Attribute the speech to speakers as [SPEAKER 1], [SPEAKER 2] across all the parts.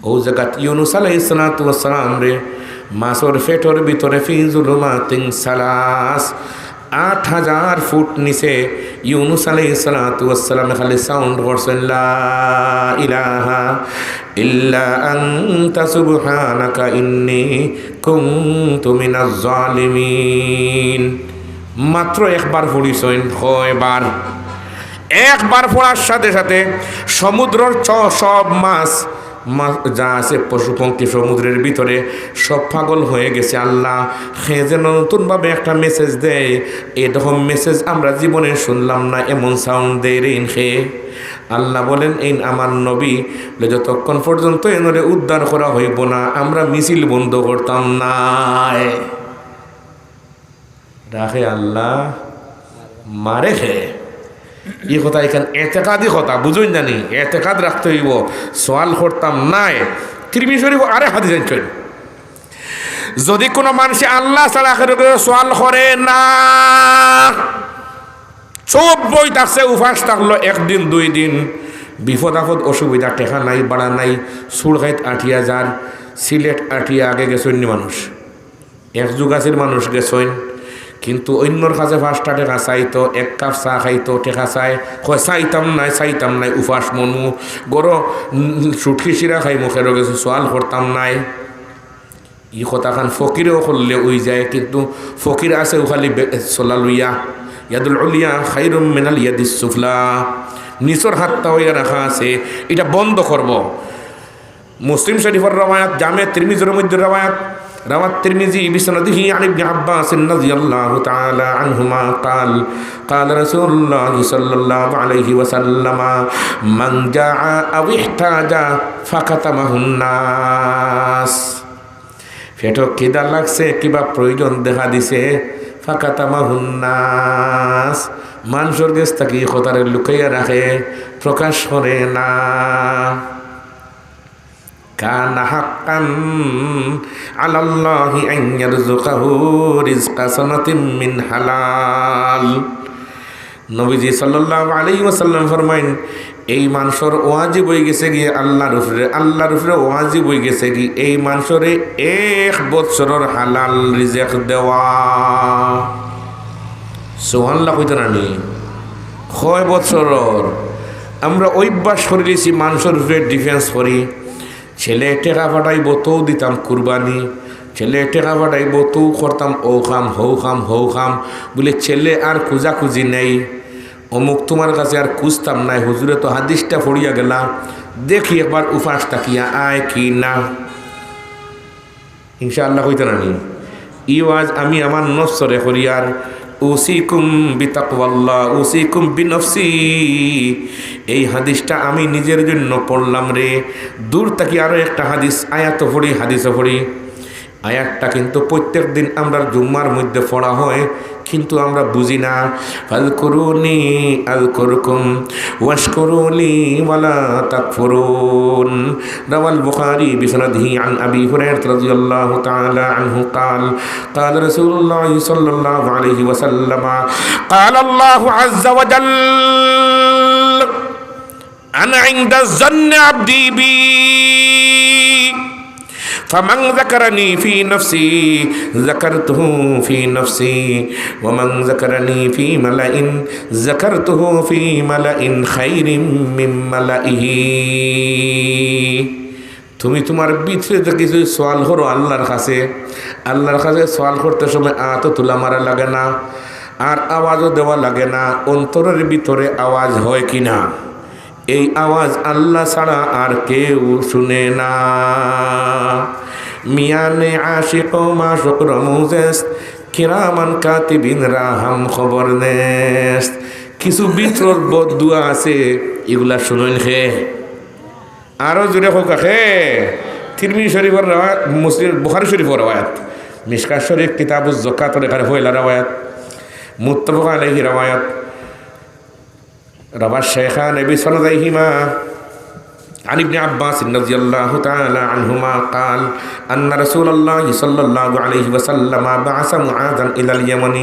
[SPEAKER 1] ও জায়গাত ইউনুস আলাইহিস সালাতু ওয়াস সালাম রে মাছর ফেটর ভিতরে ফি যুলুমাতিন সালাস ৮,০০০ ফুট নিচে ইউনুস আলাইহিস সালাতু ওয়াস সালাম খালি সাউন্ড করছেন লা ইলাহা ইল্লা আনতা সুবহানাকা ইন্নী কুনতু মিনাজ জালিমিন। মাত্র একবার পড়িছেন, কয়বার? একবার পড়ার সাথে সাথে সমুদ্রের সব মাছ যা আছে পশু পঙ্খী সমুদ্রের ভিতরে সব পাগল হয়ে গেছে। আল্লাহ সে যেন নতুনভাবে একটা মেসেজ দেয়, এরকম মেসেজ আমরা জীবনে শুনলাম না, এমন সাউন্ড দেয় রে খে। আল্লাহ বলেন এই আমার নবী যতক্ষণ পর্যন্ত এনরে উদ্ধার করা হইব না আমরা মিছিল বন্ধ করতাম না। রাখে আল্লাহ মারে খে। এই কথা এখানে এতেকাদি কথা বুঝুন জানি, এতেকাদ রাখতে হইব। সোয়াল করতাম নাই তিরমিজি শরীফ আরে হাদিস আনছেন, যদি কোনো মানুষ আল্লাহ ছাড়া সোয়াল করে না, চোখ বই থাকছে, উপাস থাকলো একদিন ২ দিন, বিপদ আপদ অসুবিধা, টেকা নাই, বাড়া নাই, সুরগাইত ৮০০০, সিলেট ৮ইয়া আগে গেছেন মানুষ, এক যুগাছের মানুষ গেছেন, কিন্তু অন্যর কাছে ৫টা টেকা চাইতো, ১ কাপ চা খাইতো, টেকা চাই কয় চাইতাম নাই, উপাস মনু গড় সুটকি চিরা খাই মুখেরও গেছে, সোয়াল করতাম নাই। ই কথাখান ফকিরেও করলে ওই যায়, কিন্তু ফকির আছে ওখালি চলা লইয়া, ইয়াদুল উলিয়া খাইরুম মিনাল ইয়াদিস সুফলা, নিচর হাতটা হইয়া রাখা আছে, এটা বন্ধ করব। মুসলিম শরীফের রওয়ায়াত, জামে তিরমিজির মধ্যে রওয়ায়াত, روى الترمذي بسنده عن ابن عباس رضي الله تعالى عنهما قال قال رسول الله صلى الله عليه وسلم من جاء أو احتاج فكتمه الناس। পেটে খিদা লাগছে কিবা প্রয়োজন দেখা দিছে, ফাকাতামাহুন নাস, মানুষের কাছ থেকে কথারে লুকাইয়া রাখে, প্রকাশ করে না। কানা হাক্কান আলাল্লাহি আন ইয়ারযুকাহু রিজকা সানাতিন মিন হালাল। নবীজি সাল্লাল্লাহু আলাইহি ওয়াসাল্লাম ফরমাইন, এই মানুষের ওয়াজিব হয়ে গেছে কি আল্লাহর উপরে ওয়াজিব হয়ে গেছে কি এই মানুষরে ১ বছরের হালাল রিজিক দেওয়া। সুবহানাল্লাহ কইতে নানি, কয় বছরের? আমরা অভ্যাস করে দিয়েছি মানুষের উপরে ডিফেন্স করি। ছেলে টেকা ফাটাইব তো দিতাম কুরবানি, ছেলে টেকা ফাটাইব তো করতাম ও খাম হৌ খাম বলে ছেলে আর খুঁজাখুঁজি নেই, অমুক তোমার কাছে আর খুঁজতাম নাই, হুজুরে তো হাদিসটা পড়িয়া গেলাম, দেখি একবার উপাস তাকিয়া আয় কি না। ইনশাআল্লাহ কইতে নানি ই ওয়াজ আমি আমার নফসরে করি, আর উসিকুম বিতাকওয়াল্লাহ উসিকুম বিনফসি, এই হাদিসটা আমি নিজের জন্য পড়লাম রে। দূর থেকে আরও একটা হাদিস আয়াতও পড়ি, হাদিসও পড়ি। আয়াতটা কিন্তু প্রত্যেক দিন আমরা জুম্মার মধ্যে পড়া হয়, কিন্তু আমরা বুঝি না। ফাযকুরুনি আযকুরকুম ওয়াশকুরুলি ওয়ালা তাকফুরুন। রাওয়াল বুখারী বিসনাদিহি আন আবি হুরায়রা রাদিয়াল্লাহু তাআলা আনহু قال قال رسول الله صلى الله عليه وسلم قال الله عز وجل أنا عند الظن عبدي بي فمن ذكرني في نفسي ذكرته في نفسي ومن ذكرني في ملأ ذكرته في ملأ خير من ملئه। তুমি তোমার ভিতরে কিছু সওয়াল করো আল্লাহর কাছে, আল্লাহর কাছে সওয়াল করতে সময় আতো তুলা মারা লাগে না, আর আওয়াজও দেওয়া লাগে না। অন্তরের ভিতরে আওয়াজ হয় কি না? এই আওয়াজ আল্লাহ ছাড়া আর কেউ শুনে না। মিয়ানে আশিক মাশুক রমুজেস কিরামান কাতিবিন রাহাম খবর নেস। কিছু ভিতর বদদুয়া আছে, এগুলা শুনেন হে। আরও জোরে হোক হে। তিরমিজি শরীফের রাওয়ায়াত, মুসলিম বুখারী শরীফের রাওয়ায়াত, মিশকাত শরীফ কিতাবুজ যাকাতের এখানে পয়লা রাওয়ায়াত, মুত্তাফাক আলাইহি রাওয়ায়াত। রাওয়া শাইখান বিসনাদাইহিমা عن ابن عباس رضي الله تعالى عنهما قال أن رسول الله صلى الله عليه وسلم بعث معاذا إلى اليمن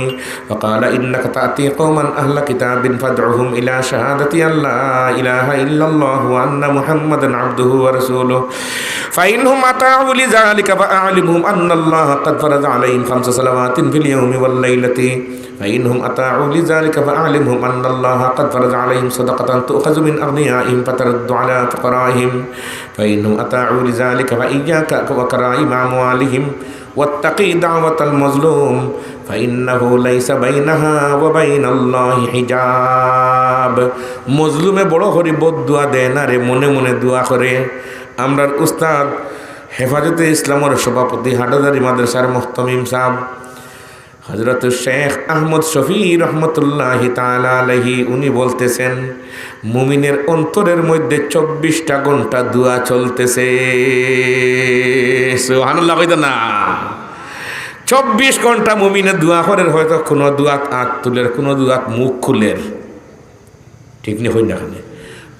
[SPEAKER 1] فقال إنك تأتي قوما أهل كتاب فادعهم إلى شهادة أن لا إله إلا الله وأن محمدا عبده ورسوله فإنهم أطاعوا لذلك فأعلمهم أن الله قد فرض عليهم 5 صلوات في اليوم والليلة فإنهم أطاعوا لذلك فأعلمهم أن الله قد فرض عليهم صدقة تؤخذ من أغنيائهم فترد على فقرائهم فإنهم أطاعوا لذلك فإياك وكرائم أموالهم واتقي دعوة المظلوم فإنه ليس بينها وبين الله حجاب মজলুমে বড় করে বদদুয়া দেয় না রে, মনে মনে দোয়া করে। আমরার উস্তাদ হেফাজতে ইসলামের সভাপতি হাটাজারি মাদ্রাসার মুহতামিম সাহেব হযরত শেখ আহমদ শফি রহমতুল্লাহি তাআলা আলাইহি উনি বলতেছেন মুমিনের অন্তরের মধ্যে 24টা ঘন্টা দোয়া চলতেছে। সুবহানাল্লাহ কইতো না, 24 ঘন্টা মুমিনের দোয়া করেন। হয়তো কোনো দোয়াত আঁত তুলের, কোনো দোয়াত মুখ খুলের, ঠিক নেই হই না।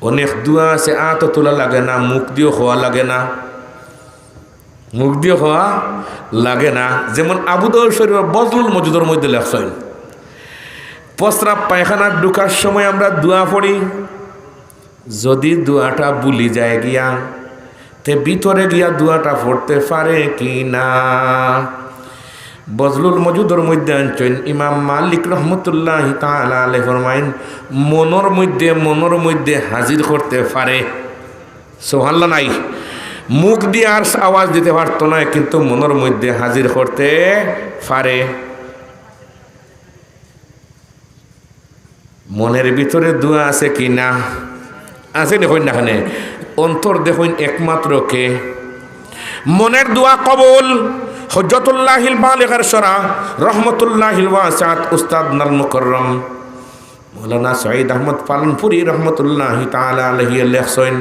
[SPEAKER 1] অনেক দোয়া আছে আঁত তোলা লাগে না, মুখ দিয়েও হওয়া লাগে না, মুখ দিয়ে হওয়া লাগে না। যেমন আবু দাউদ শরীফের বজলুল মজুদের মধ্যে লেখছেন প্রস্রাব পায়খানার ঢুকার সময় আমরা দোয়া পড়ি, যদি দোয়াটা ভুলি যায় গিয়া তে ভিতরে গিয়া দোয়াটা পড়তে পারে কি না। বজলুল মজুদের মধ্যে আনছেন ইমাম মালিক রহমতুল্লাহি তাআলা আলাইহি ফরমাইন মনের মধ্যে হাজির করতে পারে। সুবহানাল্লাহ নাই, মুখ দিয়ে আর আওয়াজ দিতে পারতো না, কিন্তু মনের মধ্যে হাজির করতে পারে। মনের ভিতরে দোয়া আছে কি না? আছে দেখুন না, এখানে অন্তর দেখুন একমাত্র কে মনের দোয়া কবুল। হজ্জতুল্লাহিল বালিগার শরা রহমতুল্লাহিল ওয়াসিআত উস্তাদ নাল মুকররম মৌলানা সঈদ আহমদ পালনপুরি রহমতুল্লাহি তাআলা আলাইহি লেখছেন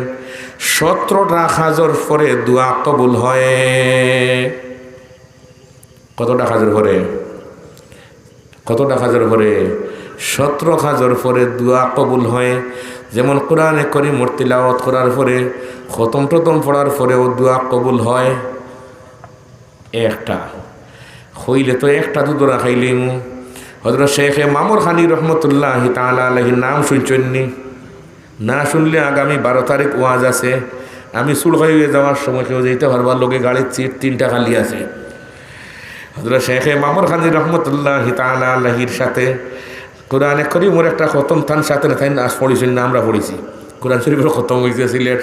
[SPEAKER 1] 17টা হাজর পরে দোয়া কবুল হয়। কতটা হাজর পরে? 17 হাজর পরে দোয়া কবুল হয়। যেমন কোরআনে কারীম তিলাওয়াত করার পরে, খতম টতম পড়ার পরেও দোয়া কবুল হয়। একটা হইলে তো একটা দুধরা খাইলিম। হযরত শেখ মামুর খানি রহমতুল্লাহি তাআলা আলাইহির নাম শুনছেননি? না শুনলে আগামী 12 তারিখ ওয়াজ আছে। আমি সুলখাই হয়ে যাওয়ার সময় কেউ যেতে পারবার, লোকে গাড়ির সিট 3টা খালি আছে। হযরত শেখ মামুর খানি রহমতুল্লাহি তাআলা আলাইহির সাথে কোরআনে কারীমের একটা খতম থান সাথে না তাই আজ পড়েছেন না, আমরা পড়েছি। কোরআন শরীফের খতম হয়েছে সিলেট,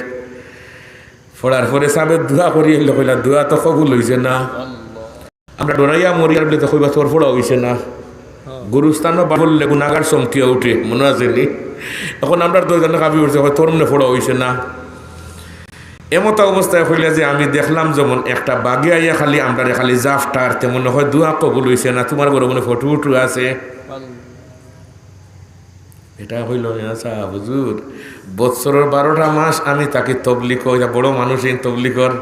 [SPEAKER 1] পড়ার পরে সাবের দোয়া করি এলো, কইলা দোয়া তো কবুল হয়েছে না। আমরা ডরাইয়া মরিয়ার বলে তো কইবা তোর পড়া হয়েছে না। গুরুস্থানও বললে গুণাগার চমকিয়া উঠে, মনে আছে নি? এখন আমরা তো কাবি উঠছে, তোর মনে পড়া হয়েছে না। এমত অবস্থায় হইলে যে আমি দেখলাম যেমন একটা বাগে আইয়া খালি আমরা খালি জাফটার, তেমন হয় দোয়া কবুল হয়েছে না। তোমার বড় মনে ফটো উঠু আছে, এটা হইল আচ্ছা হুজুর বৎসরের 12টা মাস আমি তাকে তবলিগ, বড় মানুষ এই তবলিগর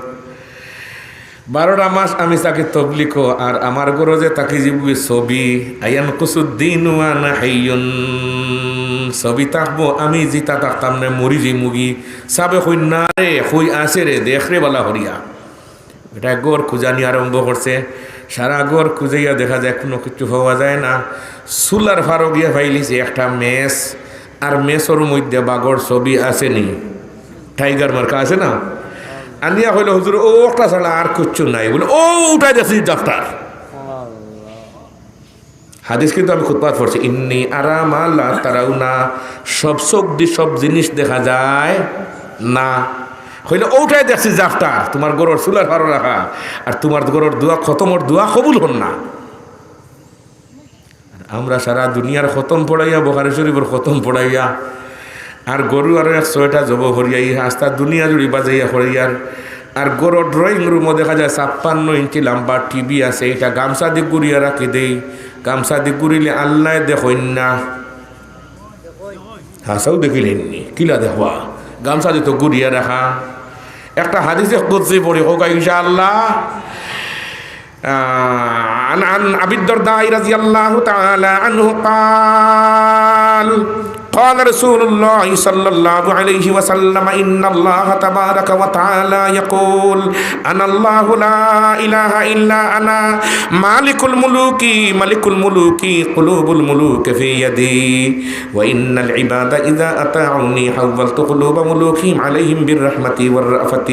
[SPEAKER 1] 12টা মাস আমি তাকে তবলিগ, আর আমার গরজে তাকে জীবি ছবি আয়ান কুসুদ্দিন ওয়ানা হাইয়ুন ছবি থাকবো, আমি জিতা থাকতাম না, মরি যে মুগি সাবে হই না রে, হই আসে রে, দেখরে বালা হরিয়া। এটা গড় খুঁজানি আরম্ভ করছে। সারা গড় খুঁজাইয়া দেখা যায় কোনো কিছু হওয়া যায় না। সুলার ফারো গিয়া ফাইলিছে একটা মেস, আর মেসর মধ্যে বাঘর ছবি আসেনি, টাইগার মার্কা আছে না। আনিয়া হইল হুজুর ও একটা ছাড়া আর কিচ্ছু নাই, বলে ও উঠাই দেখছি ডাক্তার। হাদিস কিন্তু আমি খুতবাত পড়ছি, ইন্নি আরাম আল্লাহ তারাউনা, সব চোখ দিয়ে সব জিনিস দেখা যায় না। হইলে ওটাই দেখছি জাফটার, তোমার গরুর চুলার ফারো রাখা, আর তোমার গরুর দোয়া খতমর দোয়া কবুল হন না। আমরা সারা দুনিয়ার খতম পড়াইয়া, বুখারী শরীফের খতম পড়াইয়া, আর গরু আর 100টা জব হরিয়াই আস্তা দুনিয়া জুড়ি বাজাইয়া হরিয়ার। আর গরুর ড্রয়িং রুমও দেখা যায় 56 ইঞ্চি লম্বা টিভি আছে, এটা গামছা দিয়ে গুড়িয়া রাখি দেই। গামছা দিয়ে গুড়িলে আল্লাহ দেখেন না, হাসাও দেখিলেননি, কিলা দেখবা গামছা দিয়ে তো গুড়িয়া রাখা। একটা হাদিসে কুদসি পড়ি হোক ইনশাআল্লাহ। عن أبي الدرداء رضي الله تعالى عنه قال قال رسول الله صلى الله عليه وسلم إن الله تبارك وتعالى يقول أنا الله لا إله إلا أنا مالك الملوك ملك الملوك قلوب الملوك في يدي وإن العباد إذا أطاعوني حولت قلوب ملوكهم عليهم بالرحمة والرأفة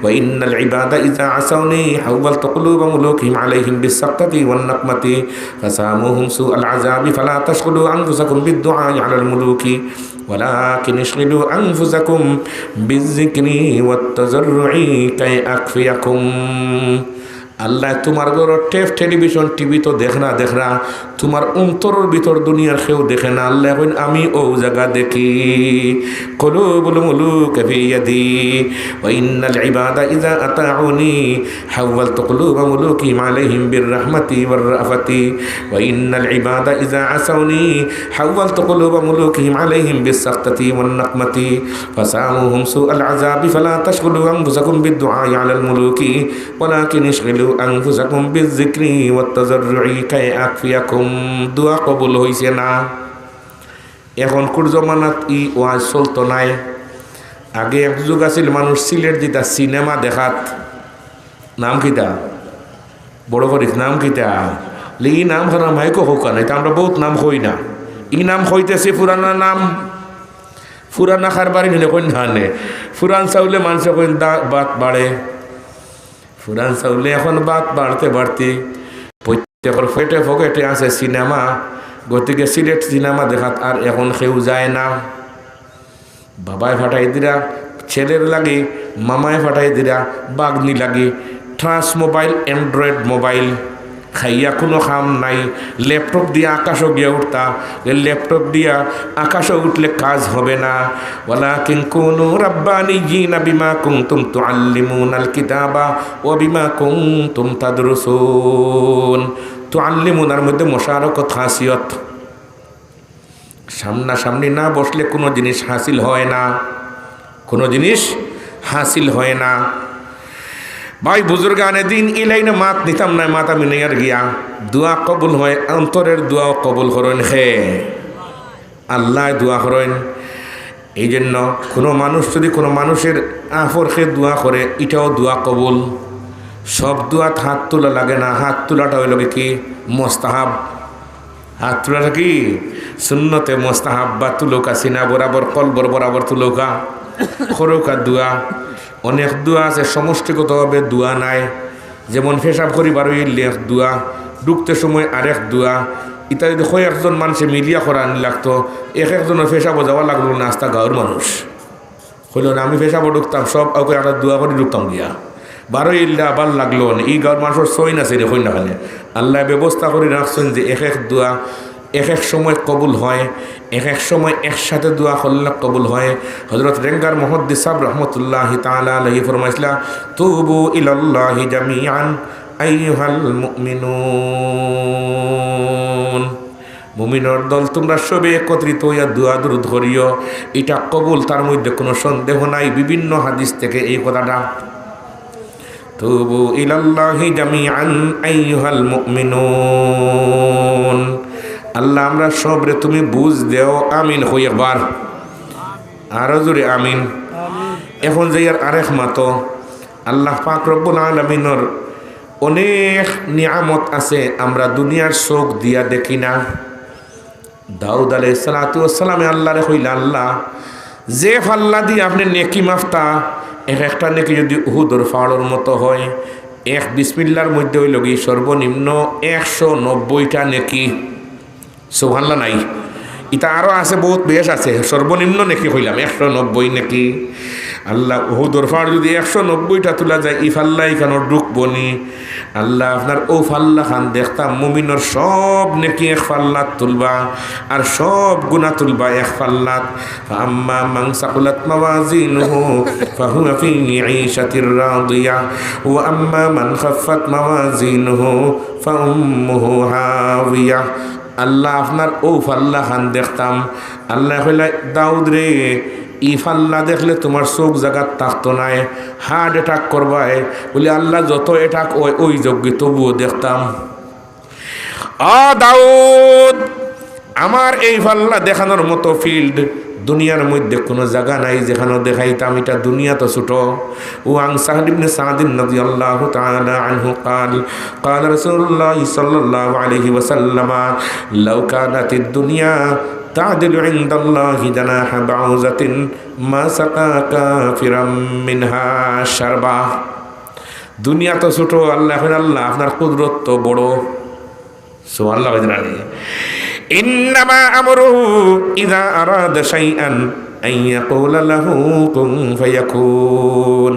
[SPEAKER 1] وإن العباد إذا عصوني حولت قلوب ملوكهم عليهم بالسخطة والنقمة فساموهم سوء العذاب فلا تشغلوا أنفسكم بالدعاء على الملوك ولكن اشغلوا أنفسكم بالذكر والتضرع كي أكفيكم আল্লাহ তোমার ঘর টেলিভিশন টিভি তো দেখ না তোমার অন্তরের ভিতর দুনিয়ার কেউ দেখে না আল্লাহ এখন আমি ও জায়গা দেখি কুলুবুল মুলুক ফি ইয়াদি ওয়া ইন্নাল ইবাদা ইযা আতাউনি হাওয়ালতু কুলুবা মুলুকিহিম আলাইহিম বিররাহমাতি ওয়ার রাফাতি ওয়া ইন্নাল ইবাদা ইযা আসাউনি হাওয়ালতু কুলুবা মুলুকিহিম আলাইহিম বিসসাখতাতি ওয়ান নাকমাতি ফাসামুহুম সুআল আযাবি ফালা তাশগুলু আনফুসাকুম বিদ-দুআই আলাল মুলুকি ওয়ালাকিন ইশগিলু আনফুসাকুম বিয-যিকরি ওয়াত-তাযাররুই কাই আকফিয়াকুম দোয়া কবুল হইছে না এখন কোন জমানাত ওয়াজ চলতো নাই আগে এক যুগ আছিল মানুষ সিলেট দিতা সিনেমা দেখাত নাম কিতা বড় করিস নাম কিতা ই নাম খানা মাইকো হোক নাই তা আমরা বহুত নাম হই না ই নাম হইতেছে পুরানা নাম পুরানা খারবারি নিলে কই ধানে পুরান চাউলে মানুষ কইন বাত বাড়ে পুরান চাউলে এখন বাত বাড়তে প্রত্যেকের ফেটে ফকেটে আছে সিনেমা গতিকে সিলেট সিনেমা দেখাত আর এখন কেউ যায় না বাবায় ফাটাই দিরা ছেলের লাগে মামায় ফাটাই দিরা বাগনি লাগে ট্রান্স মোবাইল অ্যান্ড্রয়েড মোবাইল খাইয়া কোনো কাম নাই ল্যাপটপ দিয়ে আকাশও গিয়ে উঠতা ল্যাপটপ দিয়া আকাশও উঠলে কাজ হবে না ওয়ালাকিন কুনু রাব্বানিয়িনা বিমা কুনতুম তুআল্লিমুনাল কিতাবা ওয়া বিমা কুনতুম তাদরুসুন তুআল্লিমুনার মধ্যে মুশারাকাত খাসিয়ত সামনাসামনি না বসলে কোনো জিনিস হাসিল হয় না ভাই বুজুর্গানে দিন ইলাইনে মাত নিতাম না মাতা মিনাইয়ার গিয়া দোয়া কবুল হয় অন্তরের দোয়াও কবুল করেন হে আল্লাহ দোয়া করেন এই জন্য কোনো মানুষ যদি কোনো মানুষের আফরকে দোয়া করে এটাও দোয়া কবুল সব দোয়াত হাত তোলা লাগে না হাত তোলাটা হইল কি মোস্তাহাব হাত তোলাটা কি সুন্নতে মোস্তাহাব বা তুলৌকা সিনা বরাবর কলবর বরাবর তুলৌকা খরৌকা দোয়া অনেক দোয়া আছে সমষ্টিগতভাবে দোয়া নাই যেমন পেশাব করিবার লেখ দোয়া ঢুকতে সময় আরেক দোয়া ইটা যদি কয়েকজন মানুষে মিলিয়া করা আনি লাগতো একজনের পেশাবও যাওয়া লাগলো না আস্তা গাঁর মানুষ হইল না আমি পেশাবও ঢুকতাম সব ওকে একটা দোয়া করে ঢুকতাম গিয়া বারো ইল্লা আবার লাগলো না এই গাঁর মানুষের সই না সেরে হই না খানে আল্লাহ ব্যবস্থা করে রাখছেন যে এক দোয়া এক সময় কবুল হয় এক সময় একসাথে দোয়া করলে কবুল হয় হযরত রেঙ্গার মুহাদ্দিস সাহেব রাহমাতুল্লাহি তাআলা আলাইহি ফরমাইছিলা তুবু ইলাল্লাহি জামিআন আইয়ুহাল মুমিনুন মুমিনের দল তোমরা সবে একত্রিত হইয়া দোয়া দুরূদ করিও এটা কবুল তার মধ্যে কোনো সন্দেহ নাই বিভিন্ন হাদিস থেকে এই কথাটা তুবু ইলাল্লাহি জামিআন আইয়ুহাল মুমিনুন আল্লাহ আমরা সবরে তুমি বুঝ দেও আমিন হই একবার আরো জোরে আমিন এখন যাইয়ার আরেক মাতো আল্লাহ পাক রব্বুল আলামিনের অনেক নিয়ামত আছে আমরা দুনিয়ার চোখ দিয়া দেখি না দাউদ আলাইহিস সালাতু ওয়াস সালামে আল্লাহরে কইলা আল্লাহ যে ফাল্লা দিয়ে আপনি নেকি মাফতা একটা নেকি যদি উহুদের পাহাড়ের মতো হয় এক বিসমিল্লাহর মধ্যে হইল কি সর্বনিম্ন 190টা নেকি সুবহানাল্লাহ নাই এটা আরও আছে বহুত বেশ আছে সর্বনিম্ন নেকি হইলাম 190 নেকি আল্লাহ উহুদের পাহাড় যদি 190টা তোলা যায় ই ফাল্লা এখানে ঢুকবনি আল্লাহ আপনার ও ফাল্লা খান দেখতাম মুমিনের সব নেকি এক ফাল্লাত তুলবা আর সব গুনাহ তুলবা এক ফাল্লাত আম্মা মান সাকুলাত মাওয়াজিনুহু ফাহুয়া ফি ঈশাতির রাদিয়া ওয়া আম্মা মান খাফফাত মাওয়াজিনুহু ফাউম্মুহু হাওিয়া আল্লাহ আপনার ও ফাল্লা খান দেখতাম আল্লাহ কইলা দাউদ রে ই ফাল্লা দেখলে তোমার চোখ জায়গার থাকতো নাই হার্ট অ্যাটাক করবায় বলে আল্লাহ যত অ্যাটাক ওই যোগ্য তবুও দেখতাম দাউদ আমার এই পাল্লা দেখানোর মতো ফিল্ড দুনিয়ার মধ্যে কোনো জায়গা নাই যেখানে দেখাইতাম এটা দুনিয়া তো ছোট। ও আন সাহল ইবনে সাদ রাদিয়াল্লাহু তাআলা আনহু قال قال رسول الله صلى الله عليه وسلم لو كانت الدنيا تعدل عند الله جناح بعوضة ما سقى كافرا منها شربا। দুনিয়া তো ছোট, আল্লাহ আপনার কুদরত তো বড়। সুবহানাল্লাহ। ইন্নামা আমরুহু ইযা আরাদা শাইআন আন ইয়াকুলা লাহু কুন ফায়াকুন।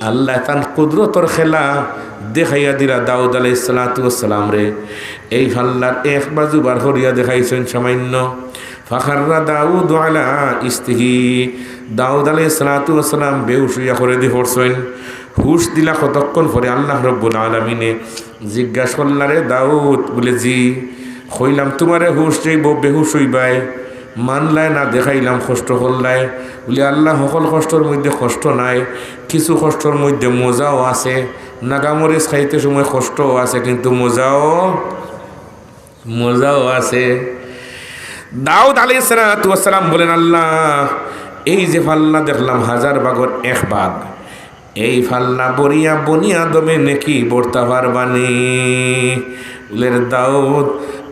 [SPEAKER 1] আল্লাহ তার কুদরতর খেলা দেখাইয়া দিলা দাউদ আলাইহিস সালাতু ওয়াস সালাম রে। এই আল্লাহর এক বাজু বার করিয়া দেখাইছেন সামান্য। ফাখাররা দাউদ আলা ইস্তিহি, দাউদ আলাইহিস সালাতু ওয়াস সালাম বেহুশ হইয়া করে দিয়ে পড়ছেন। হুশ দিলা কতক্ষণ পরে আল্লাহ রব্বুল আলামিনে জিজ্ঞাসা করলারে দাউদ, বলে জি। হইলাম তোমারে হুশ যাইব বেহুশ হইবাই, মানলায় না দেখাইলাম কষ্ট করলাই। বলে আল্লাহ সকল কষ্টর মধ্যে কষ্ট নাই, কিছু কষ্টর মধ্যে মজাও আছে। নাগামরিচ খাইতে সময় কষ্টও আছে, কিন্তু মজাও আছে। দাউদ আলাইহিস সালাতু ওয়াস সালাম বলেন, আল্লাহ এই যে ফাল্লা দেখলাম হাজার ভাগর এক ভাগ, এই ফাল্লা বরিয়া বনিয়া দমে নেকি বর্তা পারবানি। বলেন দাউদ,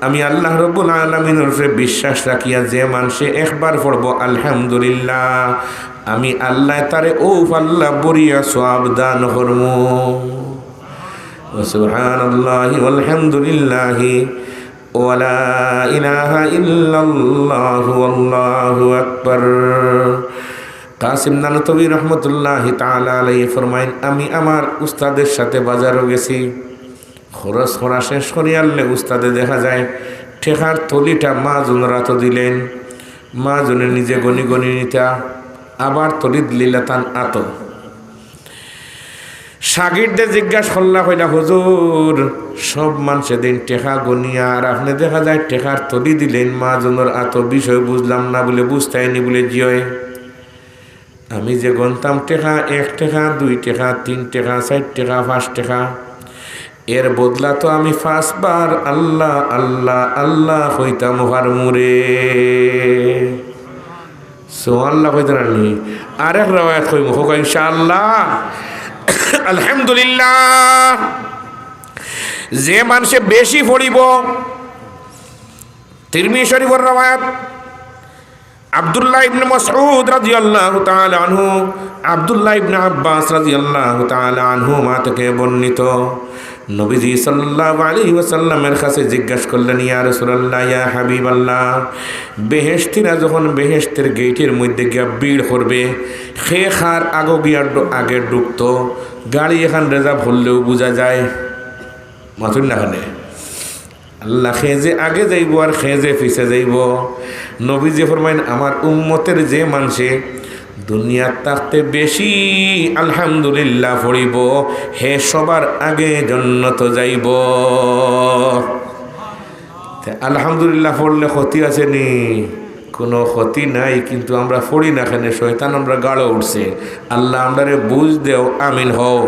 [SPEAKER 1] আমি আল্লাহ রব্বুল আলামিনের উপরে বিশ্বাস রাখিয়া যে মানুষে একবার পড়ব আলহামদুলিল্লাহ, আমি আল্লাহ তারে ও ফাল্লা বরিয়া সওয়াব দান করমু। সুবহানাল্লাহি ওয়ালহামদুলিল্লাহি ওয়ালা ইলাহা ইল্লাল্লাহু আল্লাহু আকবার। কাসিম নানতবী রহমতুল্লাহি তাআলা আলাইহি ফরমাইন, আমি আমার উস্তাদের সাথে বাজারও গেছি। খরচ করা শেষ করি আনলে উস্তাদে দেখা যায় ঠেকার থলিটা মা জনরা তো দিলেন, মা জনে নিজে গনি গনি নিতা, আবার তলিদ লীলাতান আত। সাগিরদের জিজ্ঞাসা করলা, কইলা হুজুর সব মানুষে দিন টেকা গনিয়া, আর আপনি দেখা যায় টেকার তলি দিলেন মা জনের আত, বিষয় বুঝলাম না। বলে বুঝতাইনি। বলে জিয়, আমি যে গনতাম টেকা 1 টাকা 2 টাকা 3 টাকা 4 টাকা 5 টাকা, এর বদলা তো আমি 5 বার আল্লাহ আল্লাহ আল্লাহ হইতাম হারমুরে। সুবহানাল্লাহ কইতে রানি। আরেক রাওয়ায়াত কইম হোক ইনশাআল্লাহ। আলহামদুলিল্লাহ। যে মানুষে বেশি পড়িব, তিরমিজি শরীফের রাওয়ায়াত আব্দুল্লাহ ইবনে মাসউদ রাদিয়াল্লাহু তাআলা আনহু, আব্দুল্লাহ ইবনে আব্বাস রাদিয়াল্লাহু তাআলা আনহুমা থেকে বর্ণিত, নবীজি সাল্লাল্লাহু আলাইহি ওয়াসাল্লামের কাছে জিজ্ঞাসা করলেন, ইয়া রাসূলুল্লাহ, ইয়া হাবিবাল্লাহ, বেহেশতিরা যখন বেহেশতের গেটের মধ্যে গিয়া ভিড় করবে, খে খার আগে ঢুকতো, গাড়ি এখান রেজার্ভ হলেও বোঝা যায় মাথুর না খানে আল্লাহ খেজে আগে যাইব আর খেজে পিছে যাইব। নবীজি ফরমাইন, আমার উম্মতের যে মানুষে দুনিয়ার থাকতে বেশি আলহামদুলিল্লাহ পড়িব, হে সবার আগে জান্নাত যাইব। আলহামদুলিল্লাহ পড়লে ক্ষতি আছে নি? কোনো ক্ষতি নাই, কিন্তু আমরা পড়ি না কেন? শয়তান আমরা গাড়ো উঠছে। আল্লাহ আমরারে বুঝ দেও, আমিন হও।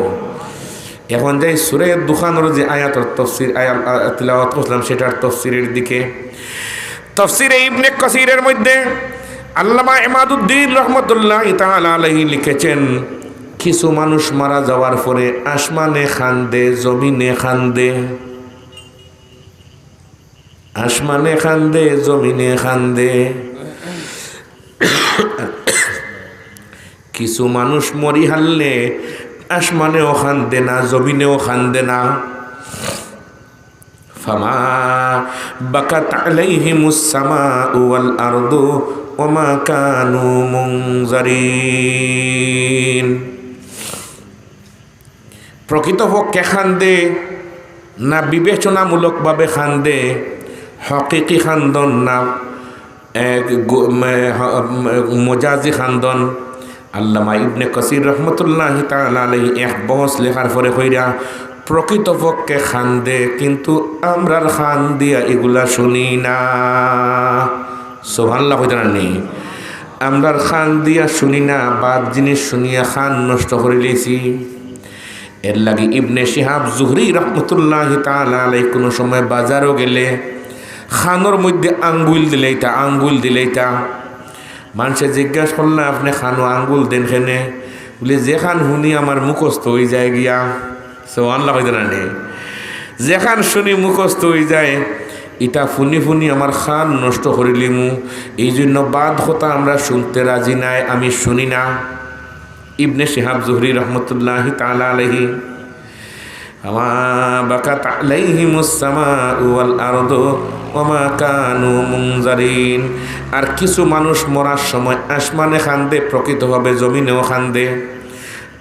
[SPEAKER 1] এখন যাই সূরা দুখানের যে আয়াতের তাফসীর তিলাওয়াত করলাম, সেটার তাফসীরের দিকে। তাফসীরে ইবনে কাসীরের মধ্যে আল্লামা ইমাদুদ্দিন রাহমাতুল্লাহি তাআলা আলাইহি লিখেছেন, কিছু মানুষ মারা যাওয়ার পরে আসমানে খান্দে, জমিনে খান্দে, আসমানে খান্দে, জমিনে খান্দে। কিছু মানুষ মরি হারলে আসমানেও খান্দে না, জমিনেও খান্দে না। ফামা বাকাত আলাইহিমুস সামাউ ওয়াল আরদু ওমা কানু মুনজারিন। প্রকৃতপক্ষে খান্দে না বিবেচনামূলকভাবে খান্দে, হকিকি খান্দন না মজাজি খান্দন। আল্লামা ইবনে কাসীর রহমতুল্লাহি তাআলা আলাইহি এক বহস লেখার পরে কইরা, প্রকৃতপক্ষে খান্দে, কিন্তু আমরার খান দিয়া এগুলা শুনি না। সুবহানাল্লাহ কইতে নেই, আমরার খান দিয়া শুনি না, বাদ জিনিস শুনিয়া খান নষ্ট করে লিয়েছি। এর লাগি ইবনে শিহাব জুহরি রহমতুল্লাহি তাআলা আলাইহি কোনো সময় বাজারও গেলে খানোর মধ্যে আঙ্গুল দিলেইটা মানুষে জিজ্ঞাসা করলে আপনি খানো আঙ্গুল দেন খেনে বলে যেখান শুনি আমার মুখস্থ হয়ে যায় গিয়া সুবহানাল্লাহ হইতে না নেই যেখান শুনি মুখস্থ হয়ে যায় এটা ফুনি আমার খান নষ্ট করিলিমু এই জন্য বাদ কথা আমরা শুনতে রাজি নাই আমি শুনি না। ইবনে শিহাব জুহরি রহমতুল্লাহি তাআলা আলাইহি আমা বাকাত আলাইহিমুস সামাউ ওয়াল আরদু ওমা কানু মুনজারিন। আর কিছু মানুষ মরার সময় আসমানে খান্দে, প্রকৃতভাবে জমিনেও খান্দে।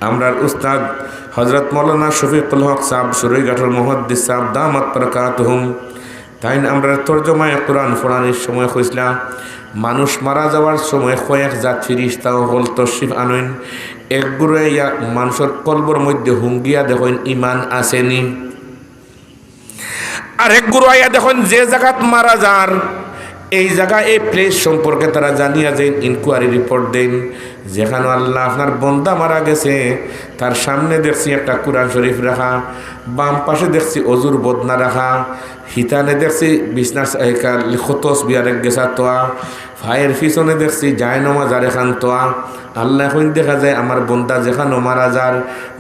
[SPEAKER 1] আমরার উস্তাদ হযরত মাওলানা শফিকুল হক সাহেব সুরাইঘাটের মুহাদ্দিস সাহেব দামাত বারাকাতুহুম তাই আমরা তরজমায়ে কোরআন পড়ানোর সময় কইছিলাম মানুষ মারা যাওয়ার সময় কয়েক জাত ফিরিস্তা হল তশরিফ আনেন। এক গুড়ে মানুষের কলবর মধ্যে হুঙ্গিয়া দেখেন ইমান আসেনি, আর এক গুরু আইয়া দেখেন যে জায়গাত মারা যার এই জায়গা এই প্লেস সম্পর্কে তারা জানিয়া যে ইনকোয়ারি রিপোর্ট দেন। যেখানে আল্লাহ আপনার বন্দা মারা গেছে তার সামনে দেখছি একটা কোরআন শরীফ রাখা, বাম পাশে দেখছি অজুর বদনা রাখা, হিতানে দেখছি বিছনা খতস বিয়ারে গেছা তোয়া, ভাইয়ের পিছনে দেখছি জায়নামাজ আর এখান তোয়া। আল্লাহ এখন দেখা যায় আমার বন্দা যেখানে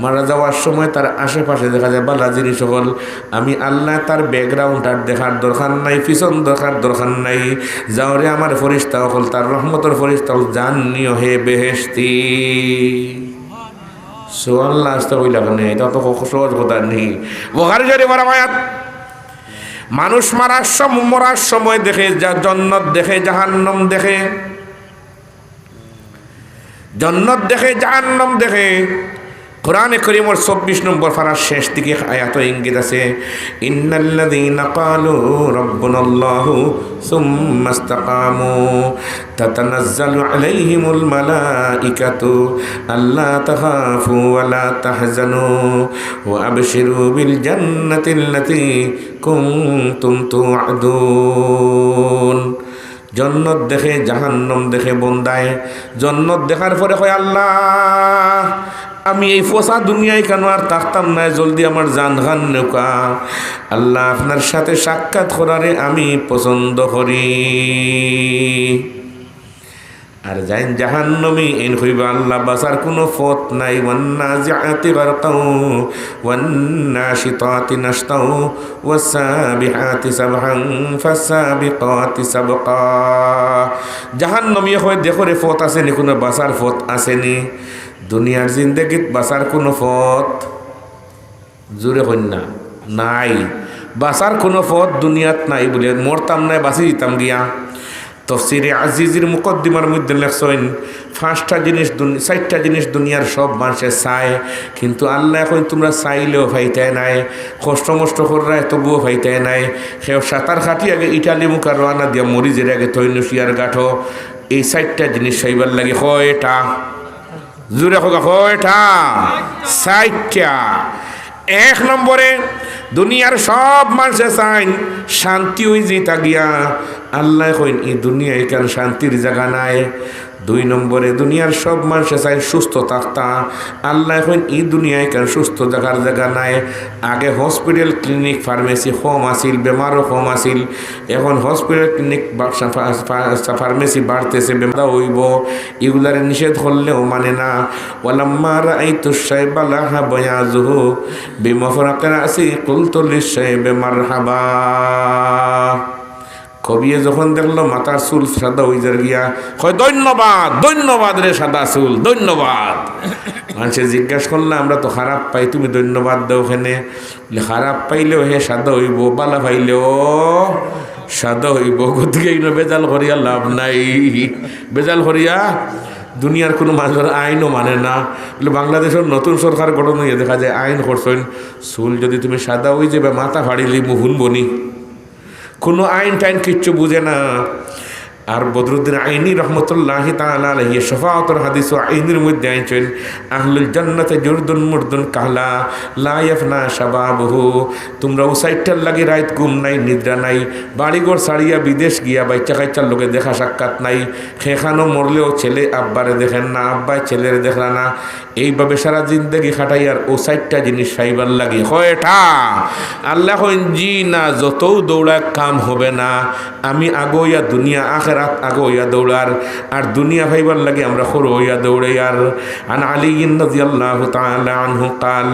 [SPEAKER 1] মারা যাওয়ার সময় তার আশেপাশে দেখা যায় বালা জিনিস সকল। আমি আল্লাহ তার ব্যাকগ্রাউন্ড আর দেখার দরকার নাই, পিছন দরকার নাই। যাওরে আমার ফরিস্তা হল তার রহমতের ফরিস্তা হল জানিও হে বেহেশতি। সুবহানাল্লাহ আসতে কইলা কেন? এটা তো সহজ কথা নেই। বুখারী শরীফের আয়াত মানুষ মরার সময় দেখে জান্নাত দেখে জাহান্নাম দেখে, জান্নাত দেখে জাহান্নাম দেখে। কোরআনে কারীমের ২৪ নম্বর পারার শেষ দিকে আয়াত ইঙ্গিত আছে ইন্নাল্লাযীনা ক্বালু রাব্বুনাল্লাহু সুম্মা ইসতাকামু তাতানাজ্জালু আলাইহিমুল মালাইকাতু আল্লা তাখাফু ওয়া লা তাহজানু ওয়া আবশিরু বিল জান্নাতিল্লাতী কুনতুম তুআদুন। জান্নাত দেখে জাহান্নাম দেখে বন্দায় জান্নাত দেখার পরে কয় আল্লাহ আমি এই ফসা দুনিয়ায় কেন আর থাকতাম না, জলদি আমার জান খান নৌকা। আল্লাহ আপনার সাথে সাক্ষাৎ করারে আমি পছন্দ করি। আর যাই জাহান্নামী এন হইবা আল্লাহ বাসার কোনো পথ নাই। ওয়ান্নাজিআতি গারকাও ওয়ান্নাশিতাতি নাশতাও ওয়াসাবিহাতি সাবহান ফাসাবিকাতি সাবকা। জাহান্নামী হয় দেখো রে পথ আছে নি, কোনো বাসার পথ আছে নি? দুনিয়ার জিন্দেগিত বাসার কোনো পথ জোরে কন্যা নাই, বাসার কোনো পথ দুনিয়াত নাই বলে মরতাম নাই বাঁচি দিতাম গিয়া। তফসিরে আজিজের মুকদ্দিমার মধ্যে লেখছেন 5টা জিনিস 4টা জিনিস দুনিয়ার সব মানুষে চায়, কিন্তু আল্লাহ এখন তোমরা চাইলেও ফাইতে নাই, কষ্ট মষ্ট করায় তবুও ফাইতে নাই। সেও সাঁতার খাটি আগে ইটালি মুখার রানা দিয়া মরিজের আগে তৈনসিয়ার গাঠো। এই 4টা জিনিস চাইবার লাগে কয়টা? জোরে কয়টা? 4টা। 1 নম্বরে দুনিয়ার সব মানুষে চাই শান্তি হয়ে যেটা গিয়া। আল্লাহ কইন এই দুনিয়ায় কেন শান্তির জায়গা নাই। 2 নম্বরে দুনিয়ার সব মানুষে চাই সুস্থ থাকতা। আল্লাহ কইন এই দুনিয়ায় কেন সুস্থ জায়গার জায়গা নাই। আগে হসপিটাল ক্লিনিক ফার্মেসি কম আসিল, বেমারও কম আসিল। এখন হসপিটাল ক্লিনিক ফার্মেসি বাড়তেছে, বেমার হইব। এগুলারে নিষেধ করলেও মানে না। ওয়ালাম্মা রাআইতু শাইবা লাহা বায়াজুহু বিমাফরাকির রাসি কুলতু লিশ-শাইবি মারহাবা। কবিয়ে যখন দেখলো মাথার চুল সাদা হয়ে যার গিয়া কয় ধন্যবাদ রে সাদা চুল, ধন্যবাদ। মানুষে জিজ্ঞাসা করলে আমরা তো খারাপ পাই, তুমি ধন্যবাদ দাও। ওখানে খারাপ পাইলেও হে সাদা হইব, বালা পাইলেও সাদা হইব। গতিকে বেজাল করিয়া লাভ নাই, বেজাল করিয়া দুনিয়ার কোনো মানুষের আইনও মানে না। বলে বাংলাদেশের নতুন সরকার গঠন হয়ে দেখা যায় আইন করছেন চুল যদি তুমি সাদা হয়ে যাবে মাথা ফাড়িলি মুহুন বনি, কোনো আইন টাইন কিচ্ছু বুঝে না। আর বদরুদ্দিন আইনি রহমতুল্লাহি তাআলা আলাইহি শাফাআতুল হাদিস ও আইনের মধ্যে আইছেন আহলুল জান্নাতে জুরদুন মুরদুন কাহলা লা ইয়াফনা শাবাবহু। তোমরা উসাইটার লাগি রাত ঘুম নাই, নিদ্রা নাই, বাড়িঘর ছাড়িয়া বিদেশ গিয়া বাচ্চা কাচ্চার লোকে দেখা সাক্ষাৎ নাই, সেখানেও মরলেও ছেলে আব্বারে দেখেন না, আব্বাই ছেলের দেখলা না, এইভাবে সারা জিন্দগি খাটাই আর ও সাইটটা জিনিস সাইবার লাগে হয়টা আল্লাহ কইন জি না, যতও দৌড়া কাম হবে না, আমি আগোয়া দুনিয়া আখেরাত আগোয়া দৌড়ার, আর দুনিয়া ভাইবার লাগে আমরা খরোয়া দৌড়াই। আর আন আলী রাদিয়াল্লাহু তাআলা আনহু قال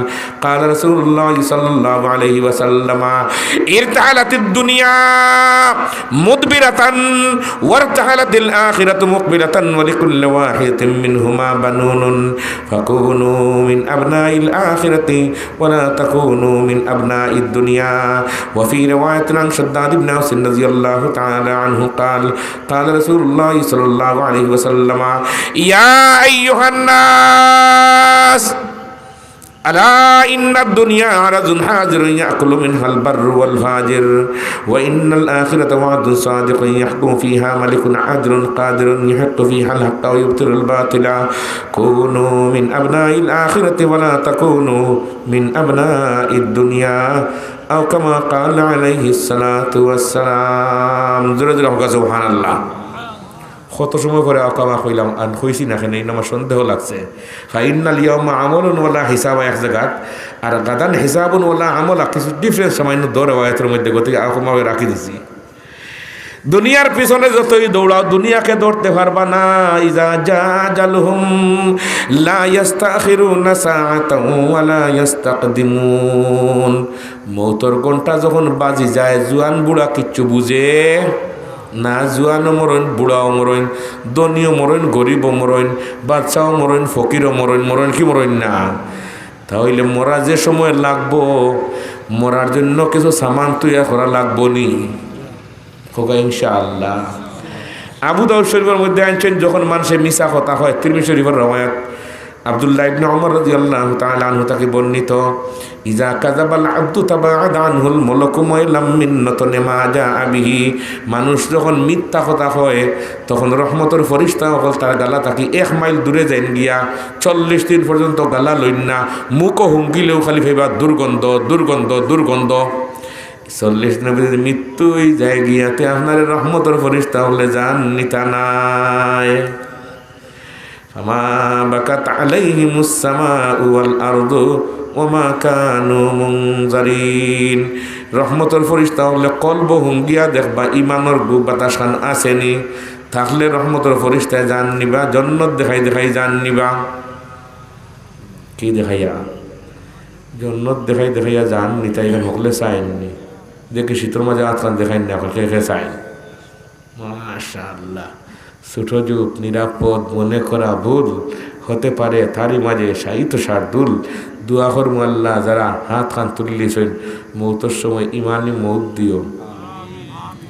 [SPEAKER 1] قال رسول الله صلى الله عليه وسلم ارتحلت الدنيا مدبرة وارتحلت الآخرة مقبلة ولكل واحد منهما بنون فكونوا من أبناء الآخرة ولا تكونوا من أبناء الدنيا. وفي رواية عن شداد بن أوس رضي الله تعالى عنه قال قال رسول الله صلى الله عليه وسلم يا أيها الناس ألا إن الدنيا عرض حاضر يأكل منها البر والفاجر وإن الآخرة وعد صادق يحكم فيها ملك عدل قادر يحق فيها الحق ويبطل الباطل. كونوا من أبناء الآخرة ولا تكونوا من أبناء الدنيا أو كما قال عليه الصلاة والسلام. سبحان الله. কত সময় পরে আকামা কইলাম আর কইছি না কেন আমার সন্দেহ লাগছে। ফাইনাল ইয়াউমা আমলুন ওয়ালা হিসাব এক জায়গাত, আর গাদান হিসাবুন ওয়ালা আমল কিছু ডিফারেন্স সামান্য দর আয়াতের মধ্যে গতিকে আকামা রাখি দিছি। দুনিয়ার পিছনে যতই দৌড়াও দুনিয়াকে ধরতে পারবা না। ইজা জাজালহুম লা ইস্তাখিরুনা সাআতান ওয়ালা ইস্তাকদিমুন। মৌতর ঘন্টা যখন বাজি যায় জুয়ান বুড়া কিচ্ছু বুঝে না, জুয়ানও মরণ, বুড়াও মরণ, ধনীও মরণ, গরিবও মরণ, বাচ্চাও মরণ, ফকিরও মরণ, মরণ কি মরণ না। তাহলে মরা যে সময় লাগবো, মরার জন্য কিছু সামান তৈরি করা লাগবো নি হোক ইনশাআল্লাহ। আবু দাউদ শরীফের মধ্যে আনছেন যখন মানুষের মিশা কথা হয়, তিরমিজি শরীফের রওয়ায়াত আব্দুল্লাহ ইবনে ওমর রাদিয়াল্লাহু তাআলা আনহু থেকে বর্ণিত, ইজা কাযাবাল আবদু তাবাআদা আনহুল মালাকু মাইলাম মিন্নাতুন মা জাআ বিহি। মানুষ যখন মিথ্যা কথা হয় তখন রহমতের ফেরেশতা সকল তার গালা থাকি 1 মাইল দূরে যাইন গিয়া 40 দিন পর্যন্ত গালা লইন না, মুখও হুঙ্গিলেও খালি ভাইবা দুর্গন্ধ দুর্গন্ধ দুর্গন্ধ। 40 দিনের ভিতরে মৃত্যুই যায় গিয়াতে আপনার রহমতের ফেরেশতা হলে যান নিতা নাই। ফামা বাকাত আলাইহিমুস সামাউ ওয়াল আরদু ওমা কানু মুনজারিন। রহমতের ফেরেশতা হলে কলব হুঙ্গিয়া দেখবা ইমানের গু বাতাসান আসেনি, থাকলে রহমতের ফেরেশতায় জান নিবা, জান্নাত দেখাই দেখাই জান নিবা। কি দেখাইয়া? জান্নাত দেখাই দেখাইয়া জান নিতাই হকলে চাইননি, দেখি শীতের মাঝে আতকান দেখাই না কে কে চাই। মাশাআল্লাহ, ছোট যুগ নিরাপদ মনে করা ভুল হতে পারে, তারই মাঝে সাহিত্য শার্দুল দোয়া করবো আল্লাহ যারা হাত খান তুলিয়েছেন মৌতের সময় ইমানি মৌত দিও।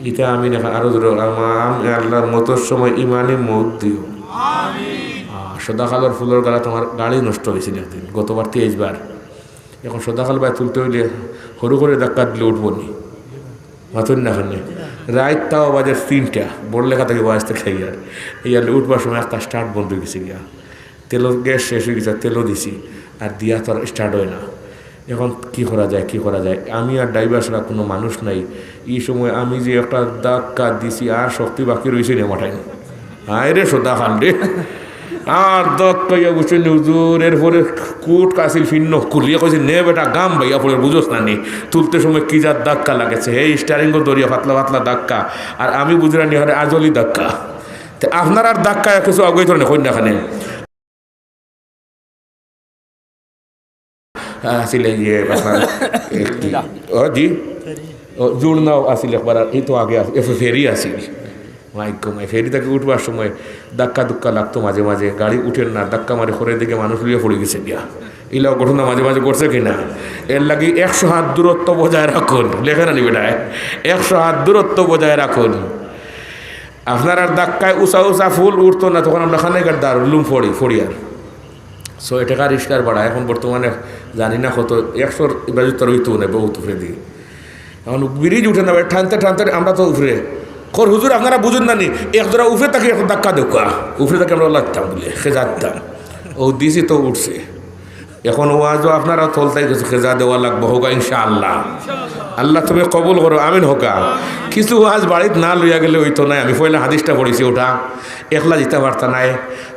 [SPEAKER 1] এটা আমি আরো আল্লাহর মৌতের সময় ইমানি মৌত দিও। সদাকালের ফুলের গালা তোমার গাড়ি নষ্ট হয়েছিল একদিন, গতবার 23 বার। এখন সদাকাল বাই তুলতে হইলে সরু করে ধাক্কা দিলে উঠবো নি, মাতুন না খানে রাত তাও বাজে 3টা, বড় লেখা থেকে বাজতে খাই। আর এই উঠবার সময় একটা স্টার্ট বন্ধ হয়ে গেছে গিয়া, তেলের গ্যাস শেষ হয়ে গেছে, তেলও দিছি আর দিয়া তো আর স্টার্ট হয় না। এখন কি করা যায় কি করা যায়, আমি আর ড্রাইভার ছাড়া কোনো মানুষ নাই। এই সময় আমি যে একটা ধাক্কা দিছি আর শক্তি বাকি রয়েছে নে মাঠাই হায় রে সোদা খান রে, আর ধাক্কাইয়া বুঝছেন হুজুর। এরপরে কুট কাছিল ফিন্ন কুলিয়া কইছে নে বেটা গাম ভাইয়া পড়ে বুঝোস না নি, তুলতে সময় কি যার ধাক্কা লাগেছে, এই স্টারিংও দরিয়া পাতলা পাতলা ধাক্কা, আর আমি বুঝরা নি হারে আজলি ধাক্কা। তো আপনার আর ধাক্কা কিছু আগে ধরে না কন্যাখানে আসলে ইয়ে জি জুড়নাও আসিল একবার, এই তো আগে ফেরি আসিল মাইকমায় ফেরি থেকে উঠবার সময় ধাক্কা দুক্কা লাগতো মাঝে মাঝে, গাড়ি উঠেন না, ধাক্কা মারে করে দিকে মানুষ লিয়ে পড়ে গেছে গিয়া। এলাও ঘটনা মাঝে মাঝে করছে কিনা, এর লাগি 100 হাত দূরত্ব বজায় রাখুন, লেখে না নিবেটায় 100 হাত দূরত্ব বজায় রাখুন। আপনার আর ধাক্কায় উঁচা উঁচা ফুল উঠতো না, তখন আমরা খানে গাড়ি দাঁড়ুলুম ফড়িয়ার 100 টাকা রিক্সার ভাড়া এখন বর্তমানে জানি না কত, 100 বাজুতার হইতো না বহুত উপরে দিয়ে। এখন ব্রিজ উঠে না, টানতে টানতে আমরা তো উপরে খর হুজুর আপনারা বুঝুন না নি একজোড়া উফরে তাকে একটা ধাক্কা দেখা উফরে তাকে আমরা লাগতাম বলে খেজাতাম ও দিছি তো উঠছে এখন ওয়াজও আপনারা তলতাই গেছে খেজা দেওয়া লাগবো হোকা ইনশাআল্লাহ আল্লাহ তুমি কবুল করো আমিন হোকা কিছু ওয়াজ বাড়িত না লইয়া গেলে হইতো নাই আমি পয়লা হাদিসটা পড়েছি ওটা একলা দিতে পারতা নাই